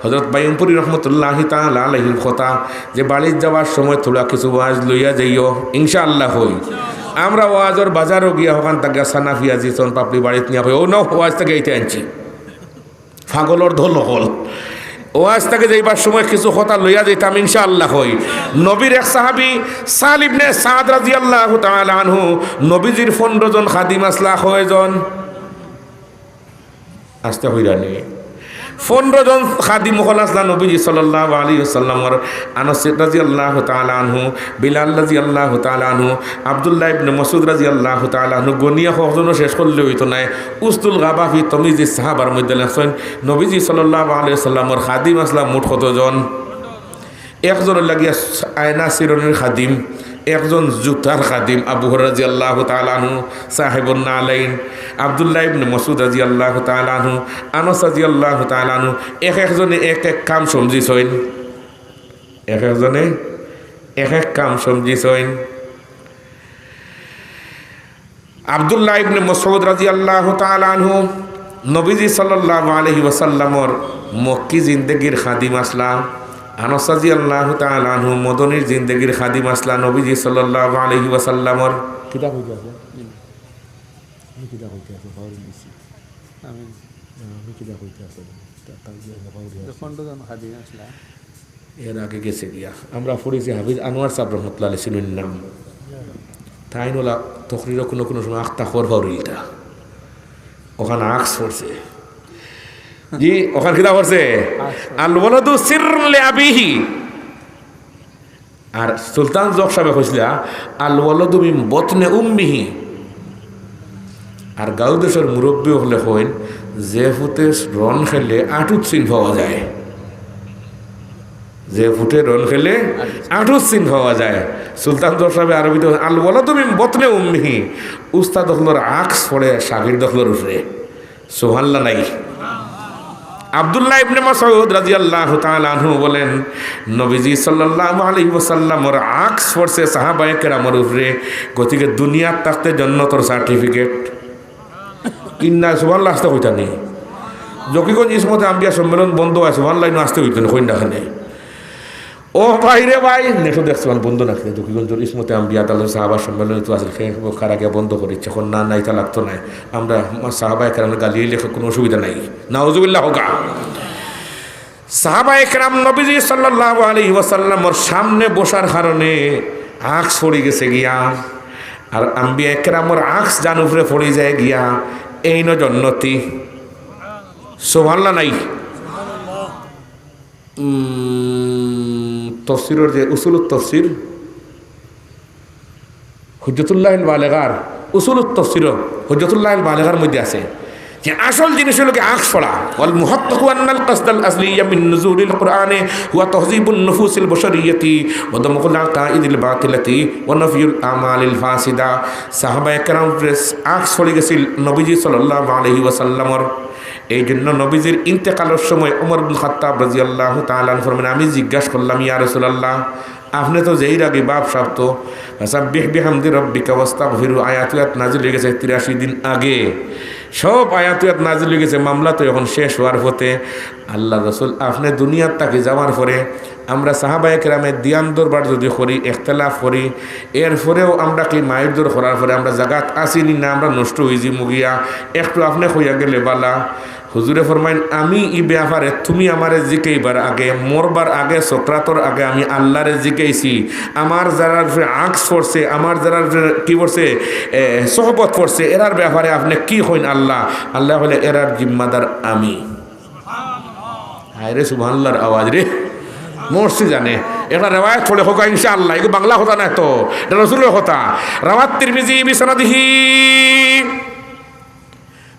[SPEAKER 1] হজরত বাইমপুরি রহমতুল্লাহি তাআলা আলাইহির কথা যে বাড়ির যাওয়ার সময় তোলা কিছু ওয়াজ লইয়া যাইও ইনশাআল্লাহ হই আমরা ওয়াজর বাজারও গিয়া ওখান থেকে সানা পিয়াজি চন পাপড়ি বাড়িতে নিয়ে হই ও ন ওয়াজ থেকে এইতে আনছি ফাগলর ধল হল ওয়াজ থেকে যাইবার সময় কিছু কথা লইয়া যাইতাম ইনশাআল্লাহ হই নবীর এক সাহাবী সাল ইবনে সাদ রাদিয়াল্লাহু তাআলা আনহু নবীজির 15 জন খাদিম আসলা কয়জন আসতে হইরানি 15 জন খাদিম হল আসলা নবীজি সাল্লাল্লাহু আলাইহি ওয়াসাল্লামর আনাস রাদিয়াল্লাহু তাআলা আনহু বিলাল রাদিয়াল্লাহু তাআলা আনহু আব্দুল্লাহ ইবনে মাসউদ রাদিয়াল্লাহু তাআলা আনহু গনিয়া কয়জনও শেষ করলে হইতো না উসতুল গাবা ফি তামিজি সাহাবার মধ্যে লেখছেন নবীজি সাল্লাল্লাহু আলাইহি ওয়াসাল্লামর খাদিম আসলা মোট কতজন একজনের লাগিয়া আয়না সিরনের খাদিম একজন জুতার খাদিম আবু হুরায়রা রাদিয়াল্লাহু তাআলা আনহু সাহেবুন নালাইন আব্দুল্লাহ ইবনে মাসউদ রাদিয়াল্লাহু তাআলা আনহু আনাস রাদিয়াল্লাহু তাআলা আনহু একজনে এক এক কাম সমঝিছইন একজনে এক এক কাম সমঝিছইন আব্দুল্লাহ ইবনে মাসউদ রাদিয়াল্লাহু তাআলা আনহু নবীজি সাল্লাল্লাহু আলাইহি ওয়াসাল্লামর মক্কি জিন্দেগীর খাদিম আসলা আনাস রাদিয়াল্লাহু তাআলা আনহু মদনীর জিন্দেগীর খাদিম আসলা নবীজি সাল্লাল্লাহু আলাইহি ওয়াসাল্লামর কিতাব হইতে আছে আমি কিতাব হইতে আছে খবর দিছি আমি কিতাব হইতে আছে খাদিম আসলা এর আগে গেছে গিয়া আমরা পড়েছি হাফিজ আনোয়ার সাহেব রহমতুল্লাহ আলাইহি সিনুন নাম তাই নোলা তকরিরও কোনো কোনো সময় আখতা খর হরিটা ওখানে আক্স পড়ছে জি ওখানে কিতাব পড়ছে আল ওয়ালাদু সিররুন লিআবিহি আর সুলতান জক সাহেব কইছিল আল ওয়ালাদু মিন বতনে উম্মিহি আর গাউদেশের মুরব্বী হলে কইন যে ফুটে রন খেলে আটুত চিন পাওয়া যায় যে ফুটে রন খেলে আটুত চিন পাওয়া যায় সুলতান জক সাহেব আরবিতে আল ওয়ালাদু মিন বতনে উম্মিহি উস্তাদ হলর আক্স পড়ে শাগির দখলর উপরে সুবহানাল্লাহ নাই আব্দুল্লাহ ইবনে মাসউদ রাদিয়াল্লাহু তাআলা আনহু বলেন নবীজি সাল্লাল্লাহু আলাইহি ওয়াসাল্লামর আক্স পড়ছে সাহাবায়ে কেরামের উপরে গতিকে দুনিয়ার তাকতে জান্নাতের সার্টিফিকেট ইন্না সুবহানাল্লাহ আসতে হইতা নেই জকিগঞ্জ ইসমতে আম্বিয়া সম্মেলন বন্ধ আছে সুবহানাল্লাহ আসতে হইতো না কইন্ডাখানে ও ভাই রে ভাই নেটো দেখছেন বন্ধ না কিন্তু জকিগঞ্জের ইসমতে আম্বিয়া তাআলা সাহাবা সম্মেলন তো আসলে খারাকে বন্ধ করেছে এখন না নাই তা লাগতো না আমরা সাহাবায়ে কেরামের গালি লেখা কোনো অসুবিধা নাই নাউজুবিল্লাহ হোকা সাহাবায়ে কেরাম নবীজি সাল্লাল্লাহু আলাইহি ওয়াসাল্লামর সামনে বসার কারণে আঁখ পড়ে গেছে গিয়া আর আম্বিয়া কেরামের আঁখ জান উপরে পড়ে যায় গিয়া এই ন জন্নতি সুবহানাল্লাহ নাই তফসিরের যে উসুলুত তফসির হুজ্জতুল্লাহিল বালিগার উসুলুত তফসির হুজ্জতুল্লাহিল বালিগার মধ্যে আছে যে আসল জিনিস হলো কি আঁখ পড়া ওয়াল মুহাক্কিকু আন্নাল কসদাল আসলিয়্যা মিন নুজুলিল কুরআনি হুয়া তাহযীবুন নুফুসিল বাশারিয়্যাতি ওয়া দামকুল আকাইদিল বাতিলাতি ওয়া নাফিউল আমালিল ফাসিদা সাহাবায়ে কেরাম আঁখ পড়ে গেছিল নবীজি সাল্লাল্লাহু আলাইহি ওয়াসাল্লামর এই জন্য নবীজির ইন্তেকালের সময় ওমর ইবনে খাত্তাব রাদিয়াল্লাহু তাআলা আনহু ফরমান আমি জিজ্ঞাসা করলাম ইয়া রাসূলুল্লাহ আপনি তো যেই রাগে বাপ সাহেব তো সাব্বিহ বিহামদি রাব্বিকা ওয়াস্তাগফিরু আয়াত নাজিল হয়ে গেছে 83 দিন আগে সব আয়াত নাজিল হয়ে গেছে মামলা তো এখন শেষ হওয়ার হতে আল্লাহ রাসূল আপনি দুনিয়ার তাকে যাওয়ার পরে আমরা সাহাবায়ে কেরামের দিয়ান দরবার যদি করি ইখতিলাফ করি এরপরেও আমরা কি মায়ের দর করার পরে আমরা জাগাত আসিনি না আমরা নষ্ট হয়ে যাই মুগিয়া একটু আপনি হইয়া গেলে বালা হুজুরে ফরমাইন আমি ই ব্যাপারে তুমি আমারে জিকাইবার আগে মরবার আগে সক্রাতর আগে আমি আল্লাহরে জিকাইছি আমার যারা আঁকস পড়ছে আমার যারা কি পড়ছে সোহবত পড়ছে এরার ব্যাপারে আপনি কি হইন আল্লাহ আল্লাহ বলে এরার জিম্মাদার আমি হায় রে সুবহানাল্লাহর আওয়াজ রে মরছি জানে এটা রেওয়ায়ত পড়ে হোক ইনশাআল্লাহ এগুলো বাংলা কথা না তো এটা রাসূলের কথা রাওয়াত তিরমিজি বিসনাদিহি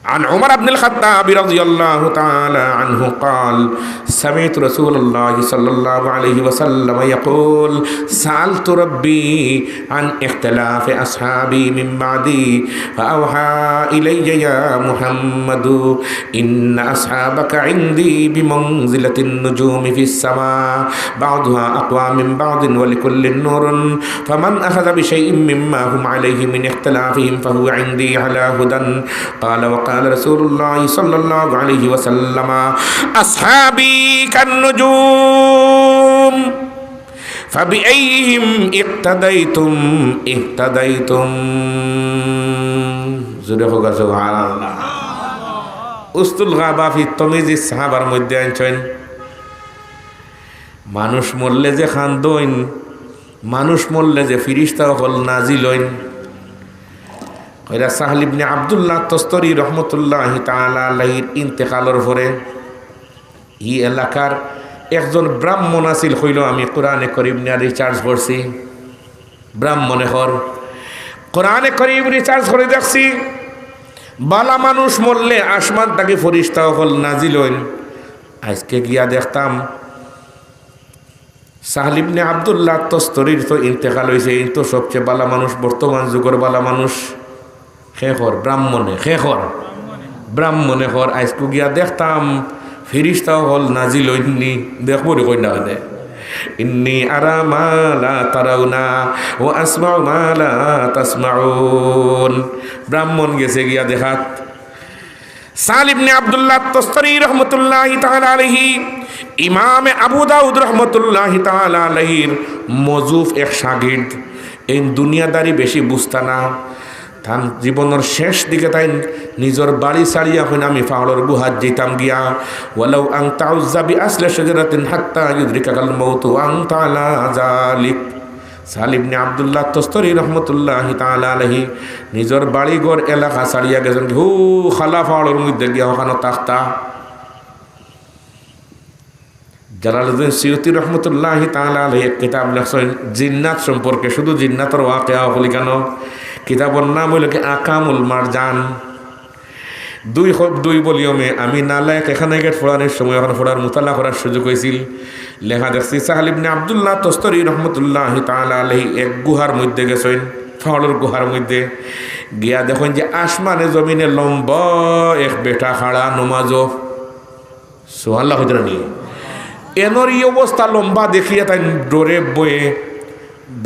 [SPEAKER 1] عن عمر بن الخطاب رضي الله تعالى عنه قال سمعت رسول الله صلى الله عليه وسلم يقول سألت ربي عن اختلاف أصحابي من بعدي فأوحى إلي يا محمد إن أصحابك عندي بمنزلة النجوم في السماء بعضها أقوى من بعض ولكل نور فمن أخذ بشيء مما هم عليه من اختلافهم فهو عندي على هدى قال رسول الله صلى الله عليه وسلم أصحابي كالنجوم فبأيهم اقتديتم زرفوا سبحان الله উস্তুল গাবা ফি তমিজি সাহাবার মধ্যে আনছেন মানুষ মরলে যে খান্দইন মানুষ মরলে যে ফিরিস্তা হল নাজিল হইন এরা সাহল ইবনে আব্দুল্লাহ তস্তরি রহমতুল্লাহি তাআলা আলাইহির ইন্তেকালের পরে এই এলাকার একজন ব্রাহ্মণ আছিল হইল আমি কোরআনে করিম নিয়ে রিচার্জ করছি ব্রাহ্মণে হর কোরআনে করিম রিচার্জ করে দেখছি বালা মানুষ মরলে আসমান তাকে ফরিস্তা হল নাজিল হইন আজকে গিয়া দেখতাম সাহল ইবনে আব্দুল্লাহ তস্তরির তো ইন্তেকাল হয়েছে এই তো সবচেয়ে বালা মানুষ বর্তমান যুগের বালা মানুষ খেখর ব্রাহ্মণে হর আজকু গিয়া দেখতাম ফিরিস্তাও হল নাজিল হইনি দেখবো রে কই না ইন্নি আরা মা লা তারাউনা ওয়া আসমাউ মা লা তাসমাউন ব্রাহ্মণ গেছে গিয়া দেখাত সাহল ইবনে আব্দুল্লাহ তস্তরি রহমতুল্লাহি তাআলা আলাইহি ইমাম আবু দাউদ রহমতুল্লাহি তাআলা আলাইহির মজুফ এক শাগির্দ এই দুনিয়াদারি বেশি বুঝতা না তার জীবনের শেষ দিকে তাই নিজের বাড়ি ছাড়িয়া হইন আমি পাহাড়ের গুহাত যেতাম গিয়া ওয়ালাউ আং তাউজ্জাবি আসলে শাজারাতিন হাত্তা ইউদরিকাল মাউত আং তাআলা যালিক সাহল ইবনে আব্দুল্লাহ তস্তরি রহমতুল্লাহি তাআলা আলাইহি নিজের বাড়ি ঘর এলাকা ছাড়িয়া গেছেন হু খালা পাহাড়ের মধ্যে গিয়া ওখানে তাখতা জালালউদ্দিন সিয়ুতি রহমতুল্লাহি তাআলা আলাইহি এক কিতাব লেখছেন জিন্নাত সম্পর্কে শুধু জিন্নাতের ওয়াকিয়া হলি কেন কিতাবের নাম হইল কি আকামুল মারজান দুই ভলিউমে আমি নালায়ক এখানে গেট ফোড়ানোর সময় এখন ফোড়ার মোতালা করার সুযোগ হয়েছিল লেখা দেখছি সাহল ইবনে আব্দুল্লাহ তস্তরি রহমতুল্লাহি তাআলা আলাইহি এক গুহার মধ্যে গেছেন পাহাড়ের গুহার মধ্যে গিয়া দেখেন যে আসমানে জমিনে লম্বা এক বেটা খাড়া নমাজও সুবহানাল্লাহ হইতে নিয়ে এনর এই অবস্থা লম্বা দেখিয়া তাই ডরে বয়ে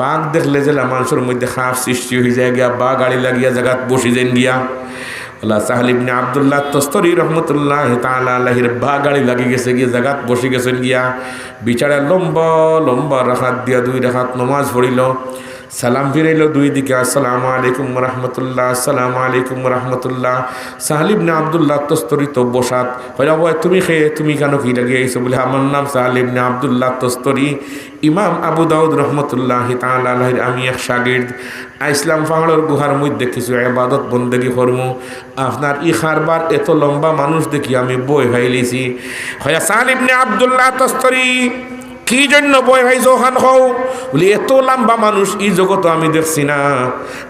[SPEAKER 1] বাঘ দেখলে যে মানুষের মধ্যে খাপ সৃষ্টি হয়ে যায় গিয়া বা গাড়ি লাগিয়া জায়গাত বসি যেন গিয়া ওলা সাহল ইবনে আব্দুল্লাহ তস্তরি রহমতুল্লাহি তাআলা আলাইহির বা গাড়ি লাগি গেছে গিয়া জায়গাত বসে গেছেন গিয়া বিচারে লম্বা রাখাত দিয়া 2 রাকাত নামাজ পড়িল সালাম ফিরাইল দুই দিকে আসসালামু আলাইকুম ওয়া রাহমাতুল্লাহ আসসালামু আলাইকুম ওয়া রাহমাতুল্লাহ সাহল ইবনে আব্দুল্লাহ তস্তরি তো বসাত কইলা ভাই তুমি কেন কি লাগিয়ে আইছো বলে আমার নাম সাহল ইবনে আব্দুল্লাহ তস্তরি ইমাম আবু দাউদ রহমতুল্লাহি তাআলা আলাইহির আমি এক শাগির্দ ইসলাম পাহাড়ের গুহার মধ্যে কিছু ইবাদত বন্দেগি করমু আপনার ই খারবার এত লম্বা মানুষ দেখি আমি বই ভাইলিছি হয় সাহল ইবনে আব্দুল্লাহ তস্তরি কি জন্য বই ভাই জোহান হও বলি এত লম্বা মানুষ এই জগৎ আমি দেখছি না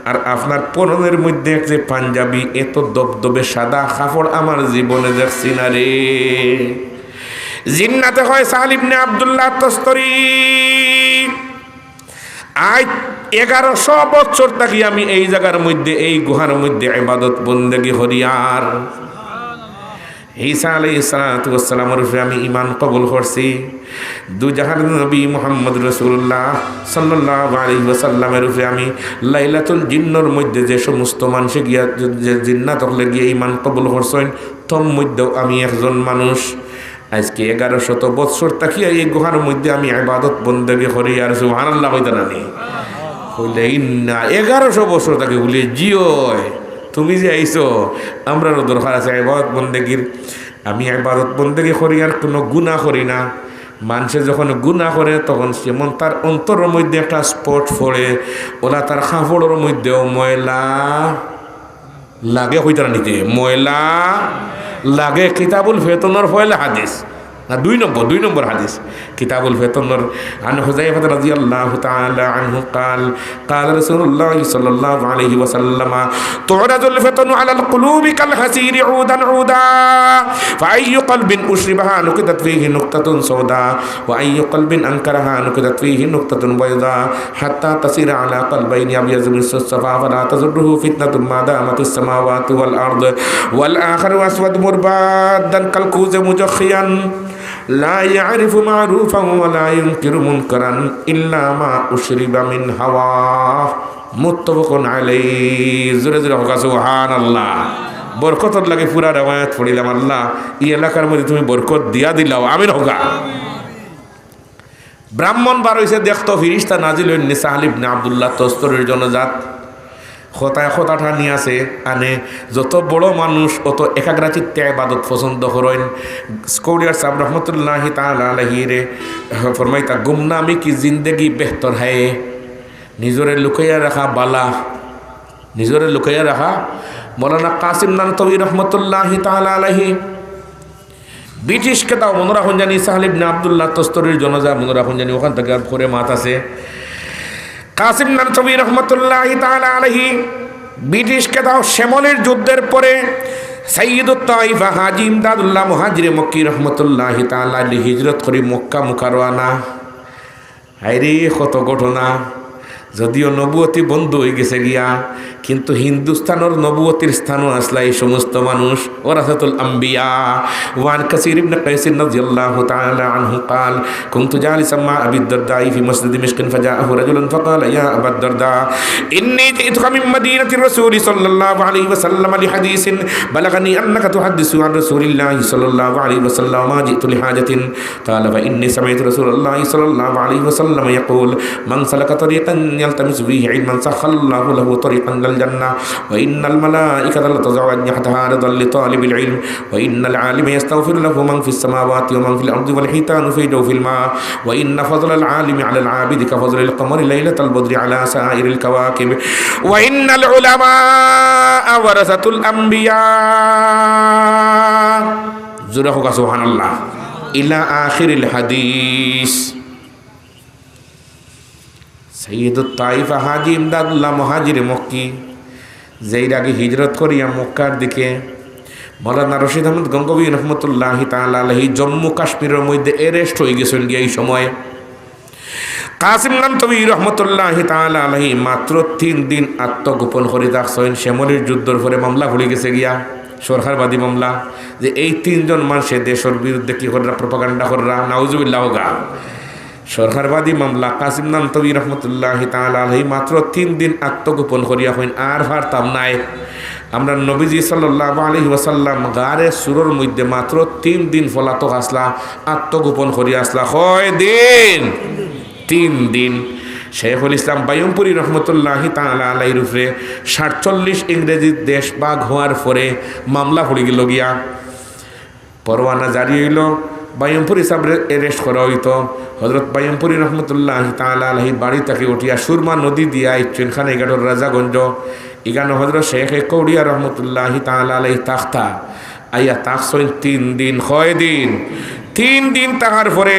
[SPEAKER 1] আর আপনার পরনের মধ্যে যে পাঞ্জাবি এত দবদবে সাদা কাপড় আমার জীবনে দেখছি না রে জিন্নাতে হয় সাহল ইবনে আব্দুল্লাহ তস্তরি আজ 1100 বছর থাকি আমি এই জায়গার মধ্যে এই গুহার মধ্যে ইবাদত বন্দেগি হরিয়ার ঈসা আলাইহিস সালাতু ওয়াস সালামের উপরে আমি ঈমান কবুল করছি দুজাহান নবী মুহাম্মদ রাসূলুল্লাহ সাল্লাল্লাহু আলাইহি ওয়াসাল্লামের উপরে আমি লাইলাতুল জিন্নর মধ্যে যে সমস্ত মানুষ গিয়া যে জিন্নাত হলে গিয়ে ঈমান কবুল করছেন তোর মধ্যেও আমি একজন মানুষ আজকে 1100 বছর তাকিয়া এই গুহার মধ্যে আমি ইবাদত বন্দেগি করি আর সুবহানাল্লাহ কইতা নানি কইলে ইন্না 1100 বছর তাকে বলে জিও তুমি যে আইছো আমরারও দরকার আছে ইবাদত বন্দেগির আমি ইবাদত বন্দেগি করি আর কোনো গুনাহ করি না মানুষে যখন গুনাহ করে তখন যেমন তার অন্তরের মধ্যে একটা স্পট পড়ে ওলা তার কাপড়ের মধ্যেও ময়লা লাগে হইতা নিতে ময়লা লাগে কিতাবুল ফেতনের ফয়লা হাদিস না 2 নম্বর হাদিস কিতাবুল ফিতর আন হুযায়ফা রাদিয়াল্লাহু তাআলা আনহু قال قال رسول الله صلى الله عليه وسلم تعرض الفتن على القلوب كالحسير عودا عودا فأي قلب أشربها نكتت فيه نقطة سوداء وأي قلب أنكرها نكتت فيه نقطة بيضاء حتى تصير على قلبين أبيض من الصفا فلا تضره فتنة ما دامت السماوات والأرض والآخر أسود مربادا كالكوز مجخيا لا يعرف معروفا ولا ينكر منكرا إلا ما أشرب من هواه متفق عليه জোরে জোরে হোক সুবহানাল্লাহ বরকতর লাগে পুরা রওয়ায়াত পড়িলাম আল্লাহ এই এলাকার মধ্যে তুমি বরকত দিয়া দিলাও আমিন হোগা ব্রাহ্মণ বার হইছে দেখতো ফিরিস্তা নাজিল হইন সাহল ইবনে আব্দুল্লাহ তস্তরের জনজাত খোতাটা নিয়ে আসে আনে যত বড় মানুষ অত একাগ্রাচিত্তে ইবাদত পছন্দ করেন স্কৌরিয়ার সাহেব রহমতুল্লাহি তাআলা আলাইহি রে ফরমাইতা গুমনামি কি জিন্দেগি বেহতর হয় নিজরে লুকাইয়া রাখা বালা নিজরে লুকাইয়া রাখা মৌলানা কাসিম নানতবী রহমতুল্লাহি তাআলা আলাইহি ব্রিটিশকে তাও মনে রাখুন জানি সাহল ইবনে আব্দুল্লাহ তস্তরের জনজা মনে রাখুন জানি ওখান থেকে আর পরে মাত আছে কাসিম নানতবী রহমতুল্লাহি তাআলা আলাইহি ব্রিটিশকে তাও শ্যামলের যুদ্ধের পরে সাইয়্যিদুত তাইফা হাজী ইমদাদুল্লাহ মুহাজিরে মক্কি রহমতুল্লাহি তাআলা আলাইহি হিজরত করে মক্কা মুকাররমা হায়রে কত ঘটনা যদিও নবুয়তি বন্ধ হয়ে গেছে গিয়া কিন্তু হিন্দুস্তানের নবুয়তির স্থানও আসলা এই সমস্ত মানুষ ওরাসাতুল আম্বিয়া ওয়ান কাসির ইবনে কাইস রাদিয়াল্লাহু তাআলা আনহু قال كنت جالسا مع ابي الدرداء في مسجد دمشق فجاءه رجل فقال يا ابا الدرداء اني جئتك من مدينه الرسول صلى الله عليه وسلم لحديث بلغني انك تحدث عن رسول الله صلى الله عليه وسلم ما جئت لحاجه قال فاني سمعت رسول الله صلى الله عليه وسلم يقول من سلك طريقا يلتمس فيه علما سخر الله له طريقا الجنة وإن الملائكة لتضع أجنحتها رضا لطالب العلم وإن العالم يستغفر له من في السماوات ومن في الأرض والحيتان في جوف الماء وإن فضل العالم على العابد كفضل القمر ليلة البدر على سائر الكواكب وإن العلماء ورثة الأنبياء زرهك سبحان الله إلى آخر الحديث সৈয়দুত তাইফা হাজী ইমদাদুল্লাহ মুহাজিরে মক্কি যেই আগে হিজরত করিয়া মক্কার দিকে মৌলানা রশিদ আহমদ গঙ্গোবী রহমতুল্লাহি তাআলা আলাইহি জম্মু কাশ্মীরের মধ্যে এরেস্ট হয়ে গেছেন গিয়ে এই সময় কাসিম নানতবী রহমতুল্লাহি তাআলা আলাইহি মাত্র 3 দিন আত্মগোপন করে থাকছেন শ্যামলের যুদ্ধের পরে মামলা ভুলে গেছে গিয়া সরকারবাদী মামলা যে এই 3 জন মানুষের দেশের বিরুদ্ধে কি করা প্রপাগান্ডা করা নাউজুবিল্লাহ গা সরকারবাদী মামলা কাসিম নানতবী রহমতুল্লাহি তাআলা আলাইহি মাত্র 3 দিন আত্মগোপন করিয়া হইন আর ভারতাম নাই আমরা নবীজি সাল্লাল্লাহু আলাইহি ওয়াসাল্লাম গারে সুরর মধ্যে মাত্র 3 দিন ফলাতক আসলা আত্মগোপন করিয়া আসলা কয় দিন 3 দিন শেখুল ইসলাম বায়ুমপুরি রহমতুল্লাহি তাআলা আলাইহির উপরে 47 ইংরেজি দেশ ভাগ হওয়ার পরে মামলা পড়ে গেল গিয়া পরওয়ানা জারি হইল বায়ুমপুরি সাহেবের এরেস্ট করা হইতো হজরত বায়ুমপুরি রহমতুল্লাহি তাআলা আলাইহি বাড়ি থেকে উঠিয়া সুরমা নদী দিয়া ইচ্ছেনখানে এগাটোর রাজাগঞ্জ ইগানো হজরত শেখ কৌড়িয়া রহমতুল্লাহি তাআলা আলাইহি তাখতা আইয়া তাকসইন 3 দিন 3 দিন তাহার পরে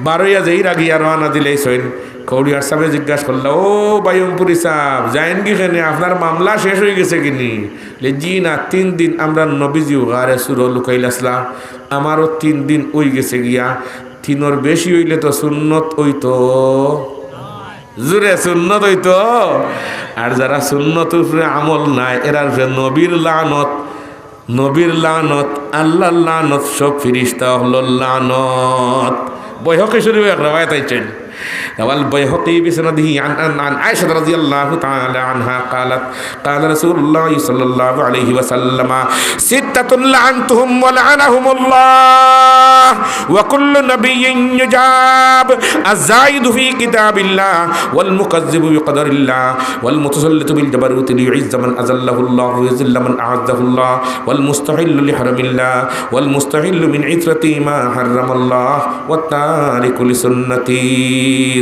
[SPEAKER 1] 12 যেই রাগিয়া রওনা দিলেই সইন কৌড়িয়ার সাহেব জিজ্ঞাসা করল ও বায়ুমপুরি সাহেব যাইন কি কেন আপনার মামলা শেষ হয়ে গেছে কিনি জি না 3 দিন আমরা নবীজিও গারে সুর লুকাইলাসলা আমারও 3 দিন ওই গেছে গিয়া 3 বেশি হইলে তো সুন্নত হইতো জুরে সুন্নত হইতো আর যারা সুন্নত উপরে আমল নাই এরার নবীর লানত আল্লাহর লানত সব ফিরিস্তা হলো লানত বৈহকে শুরু এক রাওয়ায়াত আইছেন والبيهقي بسنده عن عائشة رضي الله تعالى عنها قالت قال رسول الله صلى الله عليه وسلم 6 لعنتهم ولعنهم الله وكل نبي يجاب الزايد في كتاب الله والمكذب بقدر الله والمتسلط بالجبروت ليعز من أذله الله ويذل من أعزه الله والمستحل لحرم الله والمستحل من عترتي ما حرم الله والتارك لسنتي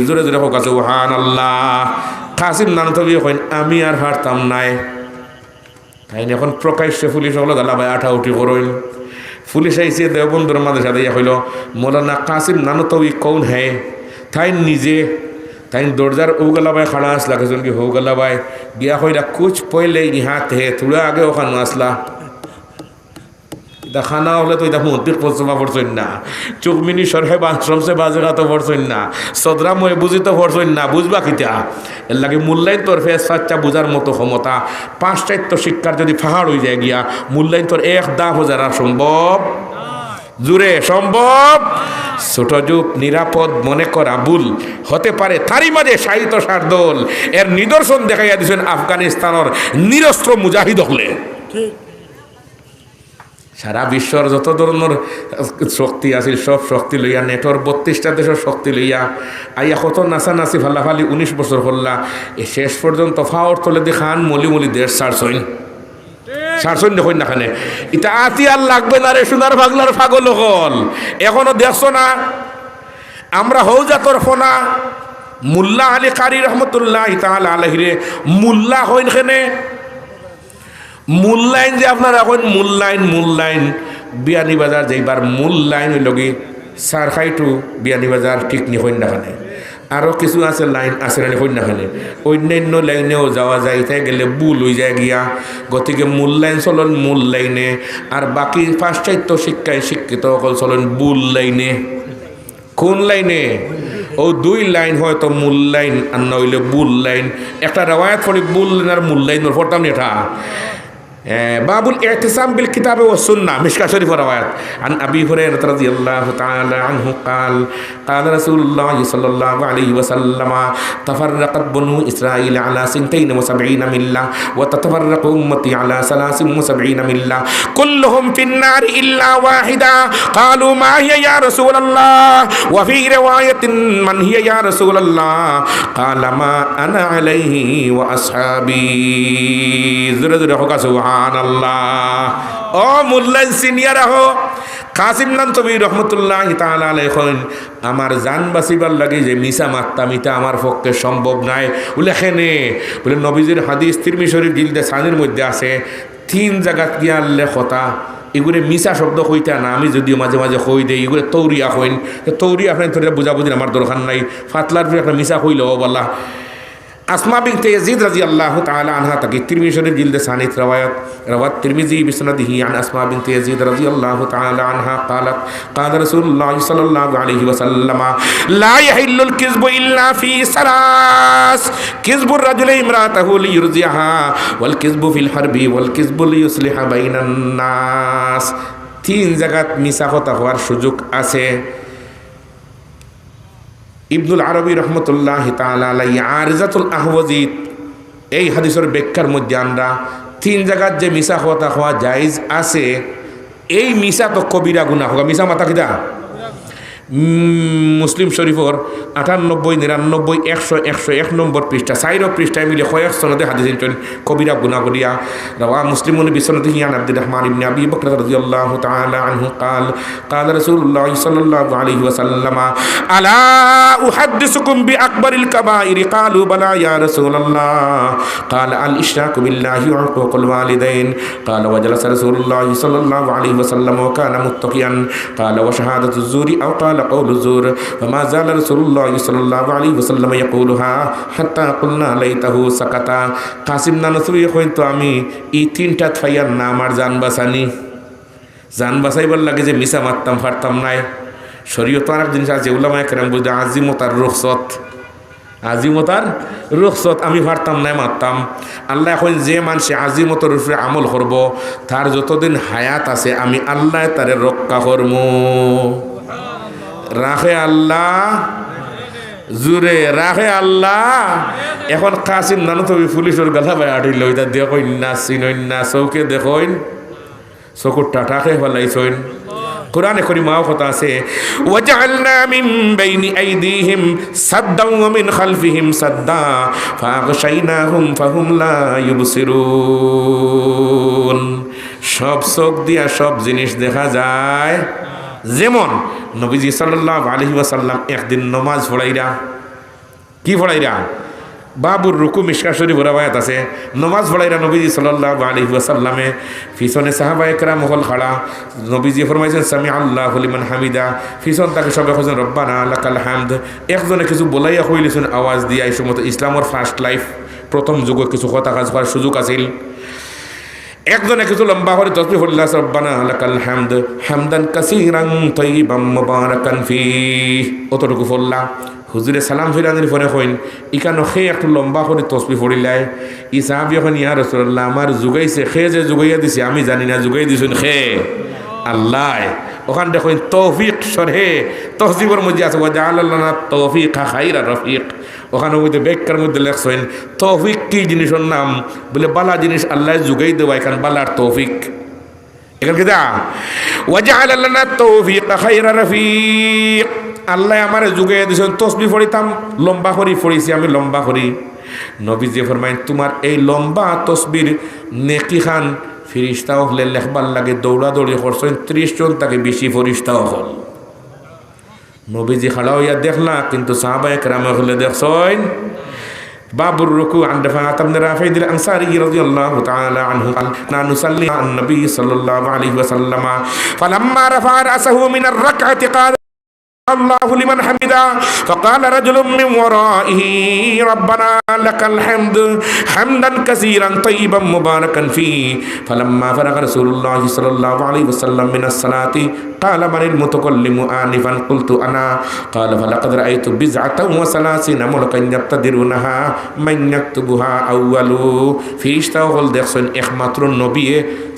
[SPEAKER 1] জোরে জোরে হোক সুবহানাল্লাহ কাসিম নানতবী কইন আমি আর পারতাম নাই তাই এখন প্রকাশ্যে পুলিশ হলো গালা ভাই আঠাউঠি করইল পুলিশ আইসে দেওবন্ধুর মাদ্রাসা দিয়া হইল মৌলানা কাসিম নানতবি কৌন হ্যাঁ তাই নিজে তাই দরজার ওগলাবাই খাড়া আসলা কেজন কি হোগলাবাই গিয়া হইলা কুছ পয়লে ইহাত হে থোড়া আগে ওখানে আসলা এটা খানা হলে তো এটা মন্দির পশ্চিমা পড়ছেন না চুকমিনি সরহেব আশ্রমসে বাজেগা তো পড়ছেন না সদরা ময়ে বুঝি তো পড়ছেন না বুঝবা কিতা এর লাগে মূল্যায়ন তোর ফেস বাচ্চা বুঝার মতো ক্ষমতা পাঁচটাইত্য শিক্ষার যদি ফাহাড় হয়ে যায় গিয়া মূল্যায়ন তোর এক দাম হাজার সম্ভব জুড়ে সম্ভব ছোট যুগ নিরাপদ মনে করা ভুল হতে পারে তারই মাঝে সাহিত্য শারদোল এর নিদর্শন দেখাইয়া দিয়েছেন আফগানিস্তানের নিরস্ত্র মুজাহিদ হলে সারা বিশ্বর যত ধরনের শক্তি আছে সব শক্তি লইয়া নেটওয়ার্ক 32টা দেশের শক্তি লইয়া আইয়া কত নাচানাচি ফালাফালি 19 বছর হল্লা এ শেষ পর্যন্ত ফাওয়ার তলে দেখান মলি মলি দেশ সারসইন দেখুন না খানে এটা আতি আর লাগবে না রে সোনার বাংলার পাগল হল এখনো দেখছো না আমরা হৌজাতর ফোনা মুল্লা আলী কারি রহমতুল্লাহ তাআলা আলাইহি রে মুল্লা হইন খেনে মূল্যায়ন যে আপনার এখন মূল্যায়ন বিয়ানীবাজার যেবার মূল্যায়ন হইল কি সারখাই টু বিয়ানীবাজার ঠিক নি হইন নাখানে আরও কিছু আছে লাইন আছে না হইন নাখানে অন্যান্য লাইনেও যাওয়া যায় তাই গেলে ভুল হয়ে যায় গিয়া গতিকে মূল্যায়ন চলন মূল লাইনে আর বাকি পাশ্চাত্য শিক্ষায় শিক্ষিত সকল চলন ভুল লাইনে কোন লাইনে ও দুই লাইন হয়তো মূল লাইন আর নইলে ভুল লাইন একটা রেওয়ায়াত পড়ি ভুল লাইন আর মূল লাইন পড়তাম এটা বাবুল ইতিসাম বিল কিতাব ওয়া সুন্নাহ মিশকা শরীফ রওয়ায়াত আন আবি হুরায়রা রাদিয়াল্লাহু তাআলা আনহু قال قال رسول الله صلى الله عليه وسلم تفرقت بنو اسرائيل على 72 ملة وتتفرق امتي على 73 ملة كلهم في النار الا واحده قالوا ما هي يا رسول الله وفي روايه من هي يا رسول الله قال ما انا عليه واصحابي زرد حقا সুবহানাল্লাহ ও মূল্যায়ন সিনিয়র হো কাসিম নানতবি রহমতুল্লাহ তাআলা আলাইহি আমার জান বাঁচিবার লাগে যে মিছা মাত্তাম এটা আমার পক্ষে সম্ভব নাই উল্লেখেনে বলে নবীজির হাদিস তিরমিজি শরীফ জিলদে সানির মধ্যে আছে 3 জায়গাত গিয়া লেখতা এগুলো মিছা শব্দ কইতা না আমি যদিও মাঝে মাঝে কই দেই এগুলো তৌরিয়া কইন তৌরিয়া আপনার ধরে বুঝাবুঝির আমার দরকার নাই ফাতলার একটা মিছা কইলেও বলা আসমা বিনতে ইয়াজিদ রাদিয়াল্লাহু তাআলা আনহা তাকে তিরমিজি শরীফ জিলদে সানিত রওয়াত তিরমিজি বিসনাদিহি আন আসমা বিনতে ইয়াজিদ রাদিয়াল্লাহু তাআলা আনহা قالت قال رسول الله صلى الله عليه وسلم لا يحل الكذب الا في ثلاث كذب الرجل امراته ليرضيها والكذب في الحرب والكذب ليصلح بين الناس 3 জায়গাত মিছা কথা হওয়ার সুযোগ আছে ইবনুল আরবি রহমতুল্লাহ তাআলা আলাইহি আরজাতুল আহওয়াজি এই হাদিসের ব্যাখ্যার মধ্যে আমরা 3 জায়গাত যে মিছা কথা হওয়া জায়েজ আছে এই মিছা তো কবিরা গুনাহ হবে মিছা মাথা কিটা মুসলিম শরীফর 98 99 100 101 নম্বর পৃষ্ঠা 4 পৃষ্ঠায় মিলে কয়েক সনদে হাদিস এন্টন কবিরা গুনাহ করিয়া রাওয়া মুসলিমুন বিসনাদিহি আন আব্দুর রহমান ইবনে আবি বকর রাদিয়াল্লাহু তাআলা আনহু قال قال رسول الله صلى الله عليه وسلم الا احدثكم باكبر الكبائر قالوا بلى يا رسول الله قال الاشراك بالله وعقوق الوالدين قال وجلس رسول الله صلى الله عليه وسلم وكان متقيا قال وشهادة الزور او قال قول الزور وما زال رسول الله صلى الله عليه وسلم يقولها حتى قلنا ليته سكت কাসিম নানতবি কইতো আমি এই 3টা ফাইয়ার না আমার জান বাঁচাইবার লাগে যে মিছা মারতাম ফারতাম নাই শরীয়ত আর জিনিস আছে উলামায়ে কেরাম বুঝে আজিমতার রুখসত আমি ফারতাম নাই মারতাম আল্লাহ এখন যে মানুষে আজিমতর উপরে আমল করব তার যতদিন হায়াত আছে আমি আল্লাহ তারে রক্ষা করব রাখে আল্লাহ জুরে রাখে আল্লাহ এখন কাসিম নানতবি পুলিশের গালা ভাই আটিল ওইটা দেখইন না চিনইন না চৌকে দেখইন চকুর টাটাকে ফেলাইছইন কোরআনে করিমাও কথা আছে ওয়াজআলনা মিন বাইনি আইদিহিম সাদ্দাও ওয়া মিন খালফিহিম সাদ্দা ফাগশাইনাহুম ফাহুম লা ইউবসিরুন সব চোখ দিয়া সব জিনিস দেখা যায় যেমন নবীজি সাল্লাল্লাহু আলাইহি ওয়াসাল্লাম একদিন নামাজ পড়াইরা কি পড়াইরা বাবুর রুকু মিশকা শরীফ রাওয়ায়াত আছে নমাজ পড়াইরা নবীজি সাল্লাল্লাহু আলাইহি ওয়াসাল্লামে পিছনে সাহাবায়ে কেরাম হল খাড়া নবীজি ফরমাইছেন সামি আল্লাহু লিমান হামিদা পিছন তাকে সবাই কইছেন রব্বানা লাকাল হামদ একজনে কিছু বলাইয়া কইলেছেন আওয়াজ দিয়া এই সময় ইসলামের ফার্স্ট লাইফ প্রথম যুগে কিছু কথা কাজ করার সুযোগ আছিল একজনে কিছু লম্বা করে তসবিহ পড়লা রব্বানা লাকাল হামদ হামদান কাসীরান তাইয়িবাম মুবারাকান ফি অতটুকু পড়লা হুজুরে সালাম ফিরানোর পরে কইন ইকানো খে একটু লম্বা করে তসবিহ পড়িলাই ই সাহাবী এখন ইয়া রাসূলুল্লাহ আমার যুগাইছে খে যে যুগাইয়া দিছে আমি জানি না যুগাই দিছেন খে আল্লাহ ওখান দেখুন তৌফিক সরহে তহজিবর মধ্যে আছে ওয়া জাআলানা তৌফিক খাইরা রফিক ওখানে মধ্যে ব্যাখ্যার মধ্যে লেখছেন তৌফিক কি জিনিসের নাম বলে বালা জিনিস আল্লাহ যুগাই দেওয়া এখান বালার তৌফিক এখান কি দা ওয়া জাআলানা তৌফিক খাইরা রফিক আল্লাহ আমার যুগে দিয়েছেন তসবিহ পড়িতাম লম্বা করি পড়িছি আমি লম্বা করি নবীজি ফরমাইন তোমার এই লম্বা তসবির নেকি খান ফিরিস্তাও হলে লেখবার লাগে দৌড়াদৌড়ি করছেন 30 জন তাকে বেশি ফরিস্তাও হল নবীজি খাড়া হইয়া দেখলা কিন্তু সাহাবায়ে কেরাম হলে দেখছেন باب الركوع عند رفاعة بن رافع الأنصاري رضي الله تعالى عنه قال نصلي على النبي صلى الله عليه وسلم فلما رفع رأسه من الركعة قال الله لمن حمده فقال رجل من ورائه ربنا لك الحمد حمدا كثيرا طيبا مباركا فيه فلما فرغ رسول الله صلى الله عليه وسلم من الصلاة قال من المتكلم آنفا قلت أنا قال فلقد رأيت بضعة وثلاثين ملكا يبتدرونها من يكتبها أول ফিরিস্তাও দেখছেন একমাত্র নবী